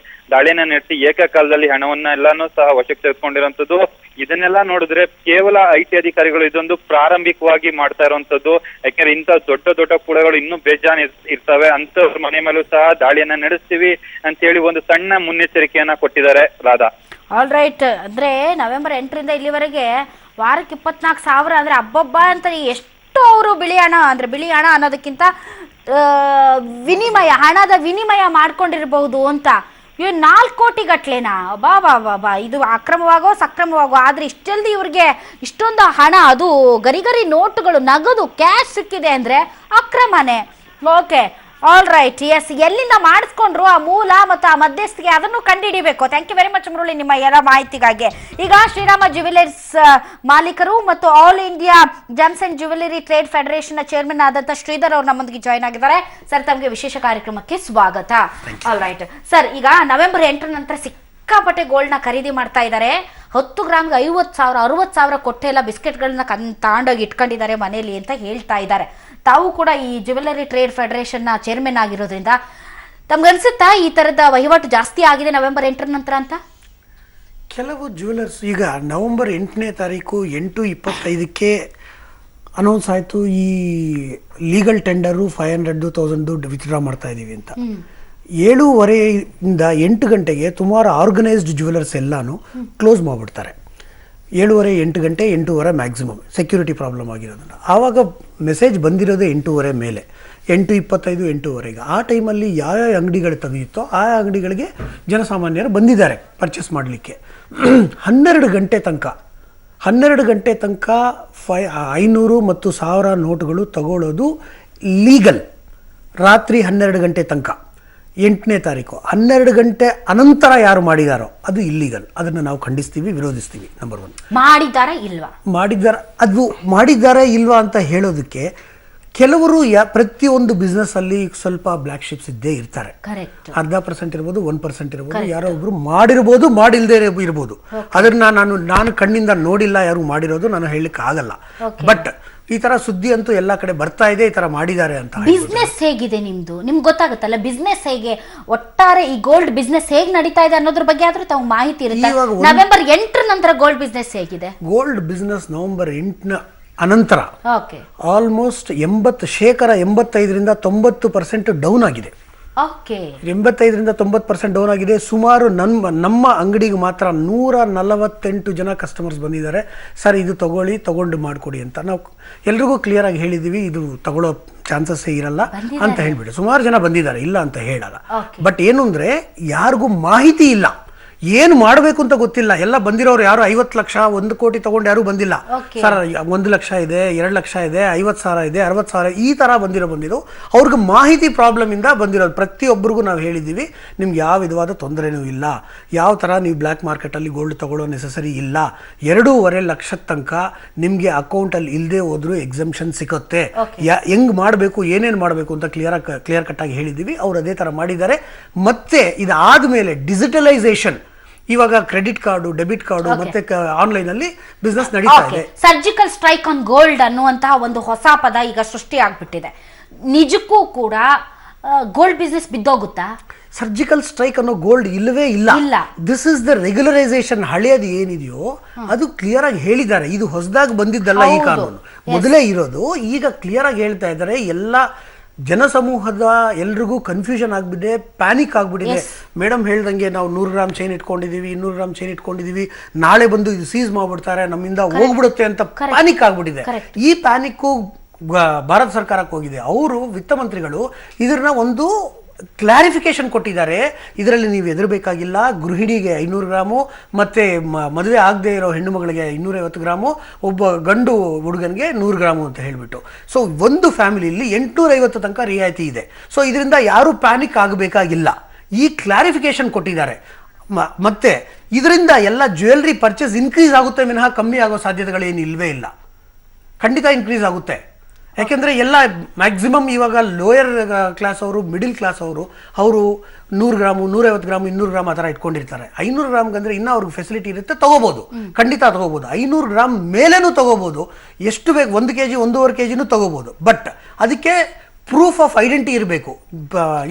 ದಾಳಿನ ನಡೆಸಿ ಏಕಕಾಲದಲ್ಲಿ ಹಣವನ್ನ ಎಲ್ಲಾನು ಸಹ ವಶಕ್ಕೆ ತೆಗೆದುಕೊಂಡಿರುವಂತದ್ದು. ಇದನ್ನೆಲ್ಲ ನೋಡಿದ್ರೆ ಕೇವಲ IT ಅಧಿಕಾರಿಗಳು ಇದೊಂದು ಪ್ರಾರಂಭಿಕವಾಗಿ ಮಾಡ್ತಾ ಇರುವಂತದ್ದು. ಯಾಕಂದ್ರೆ ಇಂಥ ದೊಡ್ಡ ಕೂಡಗಳು ಇನ್ನೂ ಬೇಜಾನ್ ಇರ್ತವೆ. ಅಂತವ್ರ ಮನೆ ಮೇಲೂ ಸಹ ದಾಳಿಯನ್ನ ನಡೆಸ್ತೀವಿ ಅಂತ ಹೇಳಿ ಒಂದು ಸಣ್ಣ ಮುನ್ನೆಚ್ಚರಿಕೆಯನ್ನ ಕೊಟ್ಟಿದ್ದಾರೆ. ರಾಧಾ, ಆಲ್ ರೈಟ್, ಅಂದ್ರೆ ನವೆಂಬರ್ 8ರಿಂದ ಇಲ್ಲಿವರೆಗೆ ವಾರಕ್ಕೆ 24,000 ಅಂದ್ರೆ ಅಬ್ಬಬ್ಬ ಅಂತ ಎಷ್ಟು ಅವರು ಬಿಳಿ ಹಣ ಅನ್ನೋದಕ್ಕಿಂತ ಹಣದ ವಿನಿಮಯ ಮಾಡ್ಕೊಂಡಿರಬಹುದು ಅಂತ. ಇವ್ 4 ಕೋಟಿ ಗಟ್ಲೆನಾ? ಬಾ ಇದು ಅಕ್ರಮವಾಗೋ ಸಕ್ರಮವಾಗೋ, ಆದ್ರೆ ಇಷ್ಟಲ್ದಿ ಇವ್ರಿಗೆ ಇಷ್ಟೊಂದು ಹಣ, ಅದು ಗರಿ ನೋಟುಗಳು, ನಗದು, ಕ್ಯಾಶ್ ಸಿಕ್ಕಿದೆ ಅಂದ್ರೆ ಅಕ್ರಮನೇ. ಓಕೆ, ಆಲ್ ರೈಟ್, ಎಸ್, ಎಲ್ಲಿಂದ ಮಾಡಿಸ್ಕೊಂಡ್ರು ಆ ಮೂಲ ಮತ್ತು ಆ ಮಧ್ಯಸ್ಥಿಗೆ, ಅದನ್ನು ಕಂಡುಹಿಡಿಬೇಕು. Thank you very much Murali ನಿಮ್ಮ ಎಲ್ಲ ಮಾಹಿತಿಗಾಗಿ. ಈಗ ಶ್ರೀರಾಮ ಜ್ಯುವೆಲರ್ಸ್ ಮಾಲೀಕರು ಮತ್ತು all India gems and jewellery trade federation chairman ಆದಂತ ಶ್ರೀಧರ್ ಅವರು ನಮ್ಮೊಂದಿಗೆ ಜಾಯ್ನ್ ಆಗಿದ್ದಾರೆ. ಸರ್, ತಮಗೆ ವಿಶೇಷ ಕಾರ್ಯಕ್ರಮಕ್ಕೆ ಸ್ವಾಗತ. ಆಲ್ ರೈಟ್ ಸರ್, ಈಗ ನವೆಂಬರ್ 8 ನಂತರ ಸಿಕ್ಕಾಪಟ್ಟೆ ಗೋಲ್ಡ್ ನ ಖರೀದಿ ಮಾಡ್ತಾ ಇದ್ದಾರೆ. 10 ಗ್ರಾಮ್ಗೆ 50,000 60,000 ಕೊಟ್ಟೆ ಎಲ್ಲ ಬಿಸ್ಕೆಟ್ಗಳನ್ನ ತಗೊಂಡೋಗಿ ಇಟ್ಕೊಂಡಿದ್ದಾರೆ ಮನೆಯಲ್ಲಿ ಅಂತ ಹೇಳ್ತಾ ಇದ್ದಾರೆ. ತಾವು ಕೂಡ ಈ ಜ್ಯುವೆಲರಿ ಟ್ರೇಡ್ ಫೆಡರೇಷನ್ ನ ಚೇರ್ಮನ್ ಆಗಿರೋದ್ರಿಂದ ತಮ್ಗನ್ಸುತ್ತಾ ಈ ತರದ ವಹಿವಾಟು ಜಾಸ್ತಿ ಆಗಿದೆ ನವೆಂಬರ್ 8 ನಂತರ ಅಂತ? ಕೆಲವು ಜ್ಯುವೆಲರ್ಸ್ ಈಗ ನವೆಂಬರ್ 8ನೇ ತಾರೀಕು 8:25ಕ್ಕೆ ಅನೌನ್ಸ್ ಆಯಿತು, ಈ ಲೀಗಲ್ ಟೆಂಡರು 500,000 ದುಡ್ಡು ವಿತ್ಡ್ರಾ ಮಾಡ್ತಾ ಇದ್ದೀವಿ ಅಂತ. 7:30 8 ಗಂಟೆಗೆ ಸುಮಾರು ಆರ್ಗನೈಸ್ಡ್ ಜ್ಯುವೆಲರ್ಸ್ ಎಲ್ಲಾನು ಕ್ಲೋಸ್ ಮಾಡಿಬಿಡ್ತಾರೆ. 7:30 8 ಗಂಟೆ 8:15 ಮ್ಯಾಕ್ಸಿಮಮ್ ಸೆಕ್ಯೂರಿಟಿ ಪ್ರಾಬ್ಲಮ್ ಆಗಿರೋದನ್ನು. ಆವಾಗ ಮೆಸೇಜ್ ಬಂದಿರೋದೇ 8:30 ಮೇಲೆ, 8:25 8:15. ಆ ಟೈಮಲ್ಲಿ ಯಾವ ಅಂಗಡಿಗಳು ತೆಗೆಯುತ್ತೋ ಆ ಅಂಗಡಿಗಳಿಗೆ ಜನಸಾಮಾನ್ಯರು ಬಂದಿದ್ದಾರೆ ಪರ್ಚೇಸ್ ಮಾಡಲಿಕ್ಕೆ. 12 ಗಂಟೆ ತನಕ 500 ಮತ್ತು 1000 ನೋಟುಗಳು ತಗೊಳ್ಳೋದು ಲೀಗಲ್. ರಾತ್ರಿ 12 ಗಂಟೆ ತನಕ 8ನೇ ತಾರೀಕು 12 ಗಂಟೆ ಅನಂತರ ಯಾರು ಮಾಡಿದಾರೋ ಅದು ಇಲ್ಲಿಗಲ್. ಅದನ್ನು ನಾವು ಖಂಡಿಸ್ತೀವಿ, ವಿರೋಧಿಸ್ತೀವಿ. ನಂಬರ್ 1. ಮಾಡಿದಾರ ಇಲ್ವಾ ಅದು ಮಾಡಿದ್ದಾರೆ ಇಲ್ವಾ ಅಂತ ಹೇಳೋದಕ್ಕೆ ಕೆಲವರು ಪ್ರತಿಯೊಂದು ಬಿಸ್ನೆಸ್ ಅಲ್ಲಿ ಸ್ವಲ್ಪ ಬ್ಲ್ಯಾಕ್ ಶಿಪ್ಸ್ ಇದ್ದೇ ಇರ್ತಾರೆ. ಕರೆಕ್ಟ್. 0.5% ಇರ್ಬೋದು, 1% ಇರ್ಬೋದು, ಯಾರೋ ಒಬ್ರು ಮಾಡಿರ್ಬೋದು, ಮಾಡಿಲ್ದೇ ಇರ್ಬೋದು. ಅದನ್ನ ನಾನು ಕಣ್ಣಿಂದ ನೋಡಿಲ್ಲ ಯಾರು ಮಾಡಿರೋದು, ನಾನು ಹೇಳಲಿಕ್ಕೆ ಆಗಲ್ಲ. ಬಟ್ ಈ ತರ ಸುದ್ದಿ ಅಂತೂ ಎಲ್ಲಾ ಕಡೆ ಬರ್ತಾ ಇದೆ, ಈ ತರ ಮಾಡಿದ್ದಾರೆ ಅಂತ. ಬಿಸ್ನೆಸ್ ಹೇಗಿದೆ ನಿಮ್ದು? ನಿಮ್ಗೆ ಗೊತ್ತಾಗುತ್ತಲ್ಲ ಬಿಸ್ನೆಸ್ ಹೇಗೆ, ಒಟ್ಟಾರೆ ಈ ಗೋಲ್ಡ್ ಬಿಸ್ನೆಸ್ ಹೇಗೆ ನಡೀತಾ ಇದೆ ಅನ್ನೋದ್ರ ಬಗ್ಗೆ ಆದ್ರೂ ತಾವು ಮಾಹಿತಿ ಇರುತ್ತೆ. ನವೆಂಬರ್ 8 ನಂತರ ಗೋಲ್ಡ್ ಬಿಸ್ನೆಸ್ ಹೇಗಿದೆ? ಗೋಲ್ಡ್ ಬಿಸ್ನೆಸ್ ನವೆಂಬರ್ 8ನ ಅನಂತರ ಓಕೆ ಆಲ್ಮೋಸ್ಟ್ 85% 90% ಡೌನ್ ಆಗಿದೆ. ಓಕೆ 85% 90% ಡೌನ್ ಆಗಿದೆ. ಸುಮಾರು ನಮ್ಮ ಅಂಗಡಿಗೆ ಮಾತ್ರ 148 ಜನ ಕಸ್ಟಮರ್ಸ್ ಬಂದಿದ್ದಾರೆ. ಸರ್ ಇದು ತಗೊಂಡು ಮಾಡಿಕೊಡಿ ಅಂತ ನಾವು ಎಲ್ರಿಗೂ ಕ್ಲಿಯರ್ ಆಗಿ ಹೇಳಿದ್ದೀವಿ. ಇದು ತಗೊಳ್ಳೋ ಚಾನ್ಸಸ್ ಇರಲ್ಲ ಅಂತ ಹೇಳ್ಬಿಟ್ಟು ಸುಮಾರು ಜನ ಬಂದಿದ್ದಾರೆ, ಇಲ್ಲ ಅಂತ ಹೇಳಲ್ಲ. ಬಟ್ ಏನು ಅಂದ್ರೆ ಯಾರಿಗೂ ಮಾಹಿತಿ ಇಲ್ಲ, ಏನು ಮಾಡಬೇಕು ಅಂತ ಗೊತ್ತಿಲ್ಲ. ಎಲ್ಲ ಬಂದಿರೋರು ಯಾರು 50 ಲಕ್ಷ 1 ಕೋಟಿ ತಗೊಂಡು ಯಾರು ಬಂದಿಲ್ಲ. ಸರ್ 1 ಲಕ್ಷ ಇದೆ, 2 ಲಕ್ಷ ಇದೆ, 50,000 ಇದೆ, 60,000 ಈ ತರ ಬಂದಿರೋ ಅವ್ರಿಗೆ ಮಾಹಿತಿ ಪ್ರಾಬ್ಲಮ್ ಇಂದ ಬಂದಿರೋದು. ಪ್ರತಿಯೊಬ್ಬರಿಗೂ ನಾವು ಹೇಳಿದ್ದೀವಿ, ನಿಮ್ಗೆ ಯಾವ ವಿಧವಾದ ತೊಂದರೆನೂ ಇಲ್ಲ, ಯಾವ ತರ ನೀವು ಬ್ಲ್ಯಾಕ್ ಮಾರ್ಕೆಟ್ ಅಲ್ಲಿ ಗೋಲ್ಡ್ ತಗೊಳ್ಳೋ ನೆಸೆಸರಿ ಇಲ್ಲ. 2.5 ಲಕ್ಷದ ತನಕ ನಿಮ್ಗೆ ಅಕೌಂಟ್ ಅಲ್ಲಿ ಇಲ್ಲದೆ ಹೋದ್ರು ಎಕ್ಸಂಪ್ಷನ್ ಸಿಗುತ್ತೆ. ಹೆಂಗ್ ಮಾಡಬೇಕು, ಏನೇನು ಮಾಡಬೇಕು ಅಂತ ಕ್ಲಿಯರ್ ಕಟ್ ಆಗಿ ಹೇಳಿದ್ದೀವಿ. ಅವ್ರು ಅದೇ ತರ ಮಾಡಿದ್ದಾರೆ. ಮತ್ತೆ ಇದಾದ್ಮೇಲೆ ಡಿಜಿಟಲೈಸೇಷನ್, ಇವಾಗ ಕ್ರೆಡಿಟ್ ಕಾರ್ಡು, ಡೆಬಿಟ್ ಕಾರ್ಡು ಮತ್ತೆ ಆನ್ಲೈನ್ ಅಲ್ಲಿ ಬಿಸ್ನೆಸ್ ನಡೀತಾ ಇದೆ. ಸರ್ಜಿಕಲ್ ಸ್ಟ್ರೈಕ್ ಆನ್ ಗೋಲ್ಡ್ ಅನ್ನುವಂತಹ ಒಂದು ಹೊಸ ಪದ ಈಗ ಸೃಷ್ಟಿ ಆಗ್ಬಿಟ್ಟಿದೆ. ನಿಜಕ್ಕೂ ಕೂಡ ಗೋಲ್ಡ್ ಬಿಸ್ನೆಸ್ ಬಿದ್ದೋಗುತ್ತಾ? ಸರ್ಜಿಕಲ್ ಸ್ಟ್ರೈಕ್ ಅನ್ನೋ ಗೋಲ್ಡ್ ಇಲ್ಲವೇ ಇಲ್ಲ. This is the regularisation. ಹಳೆಯದು ಏನಿದೆಯೋ ಅದು ಕ್ಲಿಯರ್ ಆಗಿ ಹೇಳಿದ್ದಾರೆ. ಇದು ಹೊಸದಾಗಿ ಬಂದಿದ್ದಲ್ಲ ಈ ಕಾನೂನು, ಮೊದಲೇ ಇರೋದು. ಈಗ ಕ್ಲಿಯರ್ ಆಗಿ ಹೇಳ್ತಾ ಇದ್ದಾರೆ. ಎಲ್ಲ ಜನಸಮೂಹದ ಎಲ್ರಿಗೂ ಕನ್ಫ್ಯೂಷನ್ ಆಗ್ಬಿಟ್ಟಿದೆ, ಪ್ಯಾನಿಕ್ ಆಗ್ಬಿಟ್ಟಿದೆ. ಮೇಡಮ್ ಹೇಳ್ದಂಗೆ ನಾವು 100 ಗ್ರಾಮ್ ಚೈನ್ ಇಟ್ಕೊಂಡಿದೀವಿ, 200 ಗ್ರಾಮ್ ಚೈನ್ ಇಟ್ಕೊಂಡಿದೀವಿ, ನಾಳೆ ಬಂದು ಇದು ಸೀಸ್ ಮಾಡ್ಬಿಡ್ತಾರೆ, ನಮ್ಮಿಂದ ಹೋಗ್ಬಿಡುತ್ತೆ ಅಂತ ಪ್ಯಾನಿಕ್ ಆಗ್ಬಿಟ್ಟಿದೆ. ಈ ಪ್ಯಾನಿಕ್ಕು ಭಾರತ ಸರ್ಕಾರಕ್ಕೆ ಹೋಗಿದೆ. ಅವರು ವಿತ್ತ ಮಂತ್ರಿಗಳು ಇದನ್ನ ಒಂದು ಕ್ಲಾರಿಫಿಕೇಶನ್ ಕೊಟ್ಟಿದ್ದಾರೆ. ಇದರಲ್ಲಿ ನೀವು ಹೆದರಬೇಕಾಗಿಲ್ಲ. ಗೃಹಿಣಿಗೆ 500 ಗ್ರಾಮು, ಮತ್ತೆ ಮದುವೆ ಆಗದೆ ಇರೋ ಹೆಣ್ಣು ಮಗಳಿಗೆ 250 ಗ್ರಾಮು, ಒಬ್ಬ ಗಂಡು ಹುಡುಗನಿಗೆ 100 ಗ್ರಾಮು ಅಂತ ಹೇಳ್ಬಿಟ್ಟು. ಸೊ ಒಂದು ಫ್ಯಾಮಿಲಿಯಲ್ಲಿ 850 ತನಕ ರಿಯಾಯಿತಿ ಇದೆ. ಸೊ ಇದರಿಂದ ಯಾರು ಪ್ಯಾನಿಕ್ ಆಗಬೇಕಾಗಿಲ್ಲ. ಈ ಕ್ಲಾರಿಫಿಕೇಶನ್ ಕೊಟ್ಟಿದ್ದಾರೆ. ಮತ್ತೆ ಇದರಿಂದ ಎಲ್ಲ ಜ್ಯುವೆಲ್ರಿ ಪರ್ಚೇಸ್ ಇನ್ಕ್ರೀಸ್ ಆಗುತ್ತೆ ವಿನಃ ಕಮ್ಮಿ ಆಗೋ ಸಾಧ್ಯತೆಗಳೇನು ಇಲ್ವೇ ಇಲ್ಲ. ಖಂಡಿತ ಇನ್ಕ್ರೀಸ್ ಆಗುತ್ತೆ. ಯಾಕೆಂದರೆ ಎಲ್ಲ ಮ್ಯಾಕ್ಸಿಮಮ್ ಇವಾಗ ಲೋಯರ್ ಕ್ಲಾಸ್ ಅವರು, ಮಿಡಿಲ್ ಕ್ಲಾಸ್ ಅವರು 100 ಗ್ರಾಮು, 150 ಗ್ರಾಮು, 200 ಗ್ರಾಮ್ ಆ ಥರ ಇಟ್ಕೊಂಡಿರ್ತಾರೆ. 500 ಗ್ರಾಮ್ಗಂದ್ರೆ ಇನ್ನೂ ಅವ್ರಿಗೆ ಫೆಸಿಲಿಟಿ ಇರುತ್ತೆ, ತಗೋಬೋದು, ಖಂಡಿತ ತಗೋಬೋದು. 500 ಗ್ರಾಮ್ ಮೇಲೇನೂ ತಗೋಬೋದು, ಎಷ್ಟು ಬೇಕು, 1 kg 1.5 kgನೂ ತಗೋಬೋದು. ಬಟ್ ಅದಕ್ಕೆ ಪ್ರೂಫ್ ಆಫ್ ಐಡೆಂಟಿ ಇರಬೇಕು,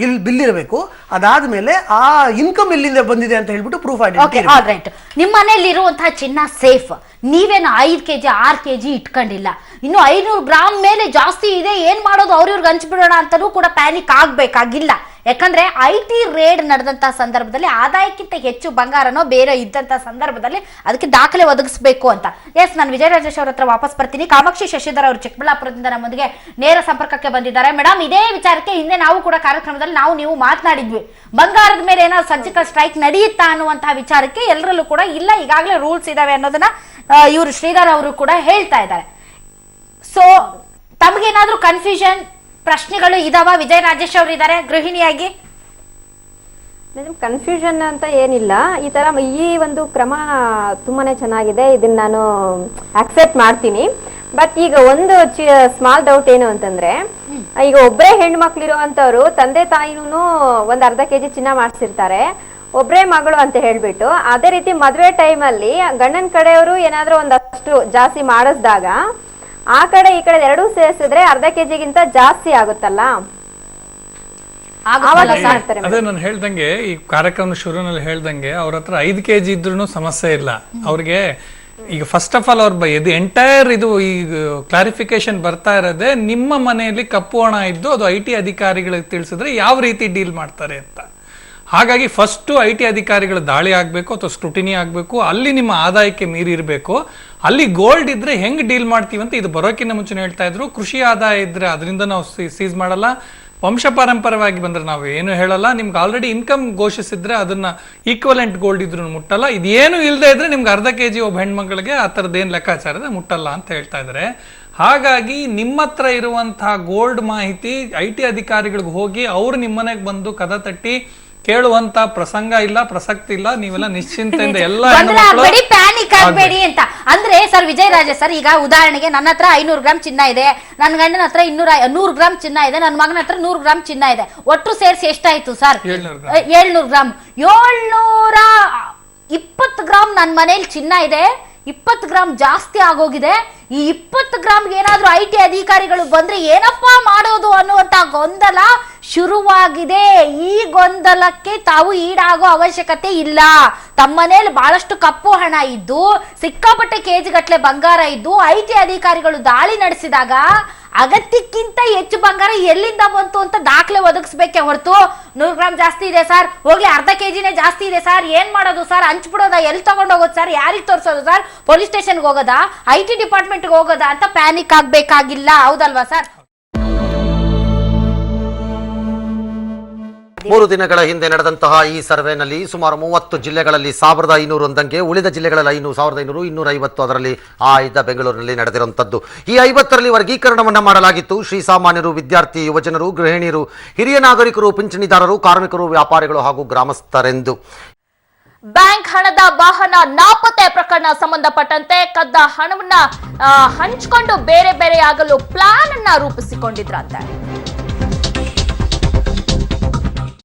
ಇಲ್ಲಿ ಬಿಲ್ ಇರಬೇಕು. ಅದಾದ್ಮೇಲೆ ಆ ಇನ್ಕಮ್ ಎಲ್ಲಿಂದ ಬಂದಿದೆ ಅಂತ ಹೇಳ್ಬಿಟ್ಟು ಪ್ರೂಫ್ ಐಡೆಂಟಿ. ರೈಟ್. ನಿಮ್ಮ ಮನೇಲಿ ಇರುವಂತಹ ಚಿನ್ನ ಸೇಫ್. ನೀವೇನು 5 kg 6 kg ಇಟ್ಕೊಂಡಿಲ್ಲ. ಇನ್ನು 500 ಗ್ರಾಮ್ ಮೇಲೆ ಜಾಸ್ತಿ ಇದೆ, ಏನ್ ಮಾಡೋದು, ಅವ್ರಿವ್ರಿಗೆ ಹಂಚ್ಬಿಡೋಣ ಅಂತಲೂ ಕೂಡ ಪ್ಯಾನಿಕ್ ಆಗ್ಬೇಕಾಗಿಲ್ಲ. ಯಾಕಂದ್ರೆ IT ರೇಡ್ ನಡೆದಂತ ಸಂದರ್ಭದಲ್ಲಿ ಆದಾಯಕ್ಕಿಂತ ಹೆಚ್ಚು ಬಂಗಾರನೋ ಬೇರೆ ಇದ್ದಂತ ಸಂದರ್ಭದಲ್ಲಿ ಅದಕ್ಕೆ ದಾಖಲೆ ಒದಗಿಸಬೇಕು ಅಂತ. ನಾನು ವಿಜಯ ರಾಜೇಶ್ ಅವ್ರ ಹತ್ರ ವಾಪಸ್ ಬರ್ತೀನಿ. ಕಾಮಾಕ್ಷಿ ಶಶಿಧರ್ ಅವರು ಚಿಕ್ಕಬಳ್ಳಾಪುರದಿಂದ ನಮ್ಮೊಂದಿಗೆ ನೇರ ಸಂಪರ್ಕಕ್ಕೆ ಬಂದಿದ್ದಾರೆ. ಮೇಡಮ್, ಇದೇ ವಿಚಾರಕ್ಕೆ ಹಿಂದೆ ನಾವು ಕೂಡ ಕಾರ್ಯಕ್ರಮದಲ್ಲಿ ನೀವು ಮಾತನಾಡಿದ್ವಿ. ಬಂಗಾರದ ಮೇಲೆ ಏನಾದ್ರು ಸರ್ಜಿಕಲ್ ಸ್ಟ್ರೈಕ್ ನಡೆಯುತ್ತಾ ಅನ್ನುವಂತಹ ವಿಚಾರಕ್ಕೆ ಎಲ್ಲರಲ್ಲೂ ಕೂಡ ಇಲ್ಲ, ಈಗಾಗಲೇ ರೂಲ್ಸ್ ಇದಾವೆ ಅನ್ನೋದನ್ನ ಇವರು ಶ್ರೀಧರ್ ಅವರು ಕೂಡ ಹೇಳ್ತಾ ಇದ್ದಾರೆ. ಸೊ ತಮಗೇನಾದ್ರೂ ಕನ್ಫ್ಯೂಷನ್, ಪ್ರಶ್ನೆಗಳು ಇದಾವ? ವಿಜಯ ರಾಜೇಶ್ ಅವರು ಇದ್ದಾರೆ ಗೃಹಿಣಿಯಾಗಿ. ಮೇಡಮ್, ಕನ್ಫ್ಯೂಷನ್ ಅಂತ ಏನಿಲ್ಲ. ಈ ಒಂದು ಕ್ರಮ ತುಂಬಾನೇ ಚೆನ್ನಾಗಿದೆ, ಇದನ್ನ ನಾನು ಅಕ್ಸೆಪ್ಟ್ ಮಾಡ್ತೀನಿ. ಬಟ್ ಈಗ ಒಂದು ಸ್ಮಾಲ್ ಡೌಟ್ ಏನು ಅಂತಂದ್ರೆ, ಈಗ ಒಬ್ಬರೇ ಹೆಣ್ಮಕ್ಳು ಇರುವಂತವ್ರು ತಂದೆ ತಾಯಿನೂ ಒಂದ್ ಅರ್ಧ kg ಚಿನ್ನ ಮಾಡಿಸಿರ್ತಾರೆ, ಒಬ್ಬರೇ ಮಗಳು ಅಂತ ಹೇಳ್ಬಿಟ್ಟು. ಅದೇ ರೀತಿ ಮದುವೆ ಟೈಮಲ್ಲಿ ಗಂಡನ ಕಡೆಯವರು ಏನಾದ್ರೂ ಒಂದಷ್ಟು ಜಾಸ್ತಿ ಮಾಡಿಸಿದಾಗ ಆ ಕಡೆ ಈ ಕಡೆ ಎರಡೂ ಸೇರಿಸಿದ್ರೆ ಅರ್ಧ kgಗಿಂತ ಜಾಸ್ತಿ ಆಗುತ್ತಲ್ಲ. ಅದೇ ನಾನು ಹೇಳ್ದಂಗೆ, ಈ ಕಾರ್ಯಕ್ರಮ ಶುರುನಲ್ಲಿ ಹೇಳ್ದಂಗೆ ಅವ್ರ ಹತ್ರ 5 kg ಇದ್ರೂ ಸಮಸ್ಯೆ ಇಲ್ಲ. ಅವ್ರಿಗೆ ಈಗ ಫಸ್ಟ್ ಆಫ್ ಆಲ್ ಅವ್ರ ಎಂಟೈರ್ ಇದು ಈ ಕ್ಲಾರಿಫಿಕೇಶನ್ ಬರ್ತಾ ಇರೋದೇ ನಿಮ್ಮ ಮನೆಯಲ್ಲಿ ಕಪ್ಪು ಹಣ ಇದ್ದು ಅದು IT ಅಧಿಕಾರಿಗಳಿಗೆ ತಿಳಿಸಿದ್ರೆ ಯಾವ ರೀತಿ ಡೀಲ್ ಮಾಡ್ತಾರೆ ಅಂತ. ಹಾಗಾಗಿ ಫಸ್ಟು IT ಅಧಿಕಾರಿಗಳು ದಾಳಿ ಆಗಬೇಕು ಅಥವಾ ಸ್ಕ್ರೂಟಿನಿ ಆಗಬೇಕು. ಅಲ್ಲಿ ನಿಮ್ಮ ಆದಾಯಕ್ಕೆ ಮೀರಿ ಇರಬೇಕು. ಅಲ್ಲಿ ಗೋಲ್ಡ್ ಇದ್ರೆ ಹೆಂಗ್ ಡೀಲ್ ಮಾಡ್ತೀವಿ ಅಂತ ಇದು ಬರೋಕ್ಕಿಂತ ಮುಂಚೆ ಹೇಳ್ತಾ ಇದ್ರು. ಕೃಷಿ ಆದಾಯ ಇದ್ರೆ ಅದರಿಂದ ನಾವು ಸೀಸ್ ಮಾಡಲ್ಲ. ವಂಶ ಪಾರಂಪರ್ಯವಾಗಿ ಬಂದ್ರೆ ನಾವು ಏನು ಹೇಳಲ್ಲ. ನಿಮ್ಗೆ ಆಲ್ರೆಡಿ ಇನ್ಕಮ್ ಘೋಷಿಸಿದ್ರೆ ಅದನ್ನ ಈಕ್ವಲೆಂಟ್ ಗೋಲ್ಡ್ ಇದ್ರು ಮುಟ್ಟಲ್ಲ. ಇದೇನು ಇಲ್ಲದೆ ಇದ್ರೆ ನಿಮ್ಗೆ ಅರ್ಧ kg ಒಬ್ಬ ಹೆಣ್ಮಕ್ಳಿಗೆ ಆ ಥರದ್ದೇನು ಲೆಕ್ಕಾಚಾರದ ಮುಟ್ಟಲ್ಲ ಅಂತ ಹೇಳ್ತಾ ಇದ್ದಾರೆ. ಹಾಗಾಗಿ ನಿಮ್ಮ ಹತ್ರ ಇರುವಂತಹ ಗೋಲ್ಡ್ ಮಾಹಿತಿ IT ಅಧಿಕಾರಿಗಳಿಗೆ ಹೋಗಿ ಅವ್ರು ನಿಮ್ಮನೆಗೆ ಬಂದು ಕದ ತಟ್ಟಿ ಕೇಳುವಂತ ಪ್ರಸಂಗ ಇಲ್ಲ, ಪ್ರಸಕ್ತಿ ಇಲ್ಲ. ನೀವೆಲ್ಲ ನಿಶ್ಚಿಂತೆಯಿಂದ ಎಲ್ಲ ಪ್ಯಾನಿಕ್ ಆಗಬೇಡಿ ಅಂತ. ಅಂದ್ರೆ ಸರ್ ವಿಜಯರಾಜ ಸರ್, ಈಗ ಉದಾಹರಣೆಗೆ ನನ್ನ ಹತ್ರ 500 ಗ್ರಾಮ್ ಚಿನ್ನ ಇದೆ, ನನ್ನ ಗಂಡನ ಹತ್ರ 100 ಗ್ರಾಮ್ ಚಿನ್ನ ಇದೆ, ನನ್ನ ಮಗನ ಹತ್ರ 100 ಗ್ರಾಮ್ ಚಿನ್ನ ಇದೆ. ಒಟ್ಟು ಸೇರಿಸಿ ಎಷ್ಟಾಯ್ತು ಸರ್? 700 ಗ್ರಾಮ್. 720 ಗ್ರಾಮ್ ನನ್ನ ಮನೇಲಿ ಚಿನ್ನ ಇದೆ. 20 ಗ್ರಾಮ್ ಜಾಸ್ತಿ ಆಗೋಗಿದೆ. ಈ 20 ಗ್ರಾಮ್ಗೆ ಏನಾದ್ರೂ IT ಅಧಿಕಾರಿಗಳು ಬಂದ್ರೆ ಏನಪ್ಪಾ ಮಾಡೋದು ಅನ್ನುವಂತ ಗೊಂದಲ ಶುರುವಾಗಿದೆ. ಈ ಗೊಂದಲಕ್ಕೆ ತಾವು ಈಡಾಗೋ ಅವಶ್ಯಕತೆ ಇಲ್ಲ. ತಮ್ಮನೇಲಿ ಬಹಳಷ್ಟು ಕಪ್ಪು ಹಣ ಇದ್ದು, ಸಿಕ್ಕಾಪಟ್ಟೆ ಕೆಜಿಗಟ್ಲೆ ಬಂಗಾರ ಇದ್ದು, IT ಅಧಿಕಾರಿಗಳು ದಾಳಿ ನಡೆಸಿದಾಗ ಅಗತ್ಯಕ್ಕಿಂತ ಹೆಚ್ಚು ಬಂಗಾರ ಎಲ್ಲಿಂದ ಬಂತು ಅಂತ ದಾಖಲೆ ಒದಗಿಸ್ಬೇಕೆ ಹೊರತು 100 ಗ್ರಾಮ್ ಜಾಸ್ತಿ ಇದೆ ಸರ್, ಹೋಗ್ಲಿ ಅರ್ಧ ಕೆಜಿನೇ ಜಾಸ್ತಿ ಇದೆ ಸರ್, ಏನ್ ಮಾಡೋದು ಸರ್, ಹಂಚ್ಬಿಡೋದಾ, ಎಲ್ಲಿ ತಗೊಂಡೋಗೋದು ಸರ್, ಯಾರಿಗೆ ತೋರಿಸೋದು ಸರ್, ಪೊಲೀಸ್ ಸ್ಟೇಷನ್ಗೆ ಹೋಗೋದಾ, IT ಡಿಪಾರ್ಟ್ಮೆಂಟ್ಗೆ ಹೋಗೋದಾ ಅಂತ ಪ್ಯಾನಿಕ್ ಆಗ್ಬೇಕಾಗಿಲ್ಲ. ಹೌದಲ್ವಾ ಸರ್? 3 ದಿನಗಳ ಹಿಂದೆ ನಡೆದಂತಹ ಈ ಸರ್ವೆನಲ್ಲಿ ಸುಮಾರು 30 ಜಿಲ್ಲೆಗಳಲ್ಲಿ 1501 ಉಳಿದ ಜಿಲ್ಲೆಗಳಲ್ಲಿ 1500, 250 ಅದರಲ್ಲಿ ಇದ್ದ ಬೆಂಗಳೂರಿನಲ್ಲಿ ನಡೆದಿರುವಂತದ್ದು. ಈ 50ರಲ್ಲಿ ವರ್ಗೀಕರಣವನ್ನ ಮಾಡಲಾಗಿತ್ತು. ಶ್ರೀಸಾಮಾನ್ಯರು, ವಿದ್ಯಾರ್ಥಿ, ಯುವಜನರು, ಗೃಹಿಣಿಯರು, ಹಿರಿಯ ನಾಗರಿಕರು, ಪಿಂಚಣಿದಾರರು, ಕಾರ್ಮಿಕರು, ವ್ಯಾಪಾರಿಗಳು ಹಾಗೂ ಗ್ರಾಮಸ್ಥರೆಂದು. ಬ್ಯಾಂಕ್ ಹಣದ ವಾಹನ ನಾಪತ್ತೆ ಪ್ರಕರಣ ಸಂಬಂಧಪಟ್ಟಂತೆ ಕದ್ದ ಹಣವನ್ನ ಹಂಚಿಕೊಂಡು ಬೇರೆ ಬೇರೆ ಆಗಲು ಪ್ಲಾನ್ ಅನ್ನ ರೂಪಿಸಿಕೊಂಡಿದ್ರಂತೆ.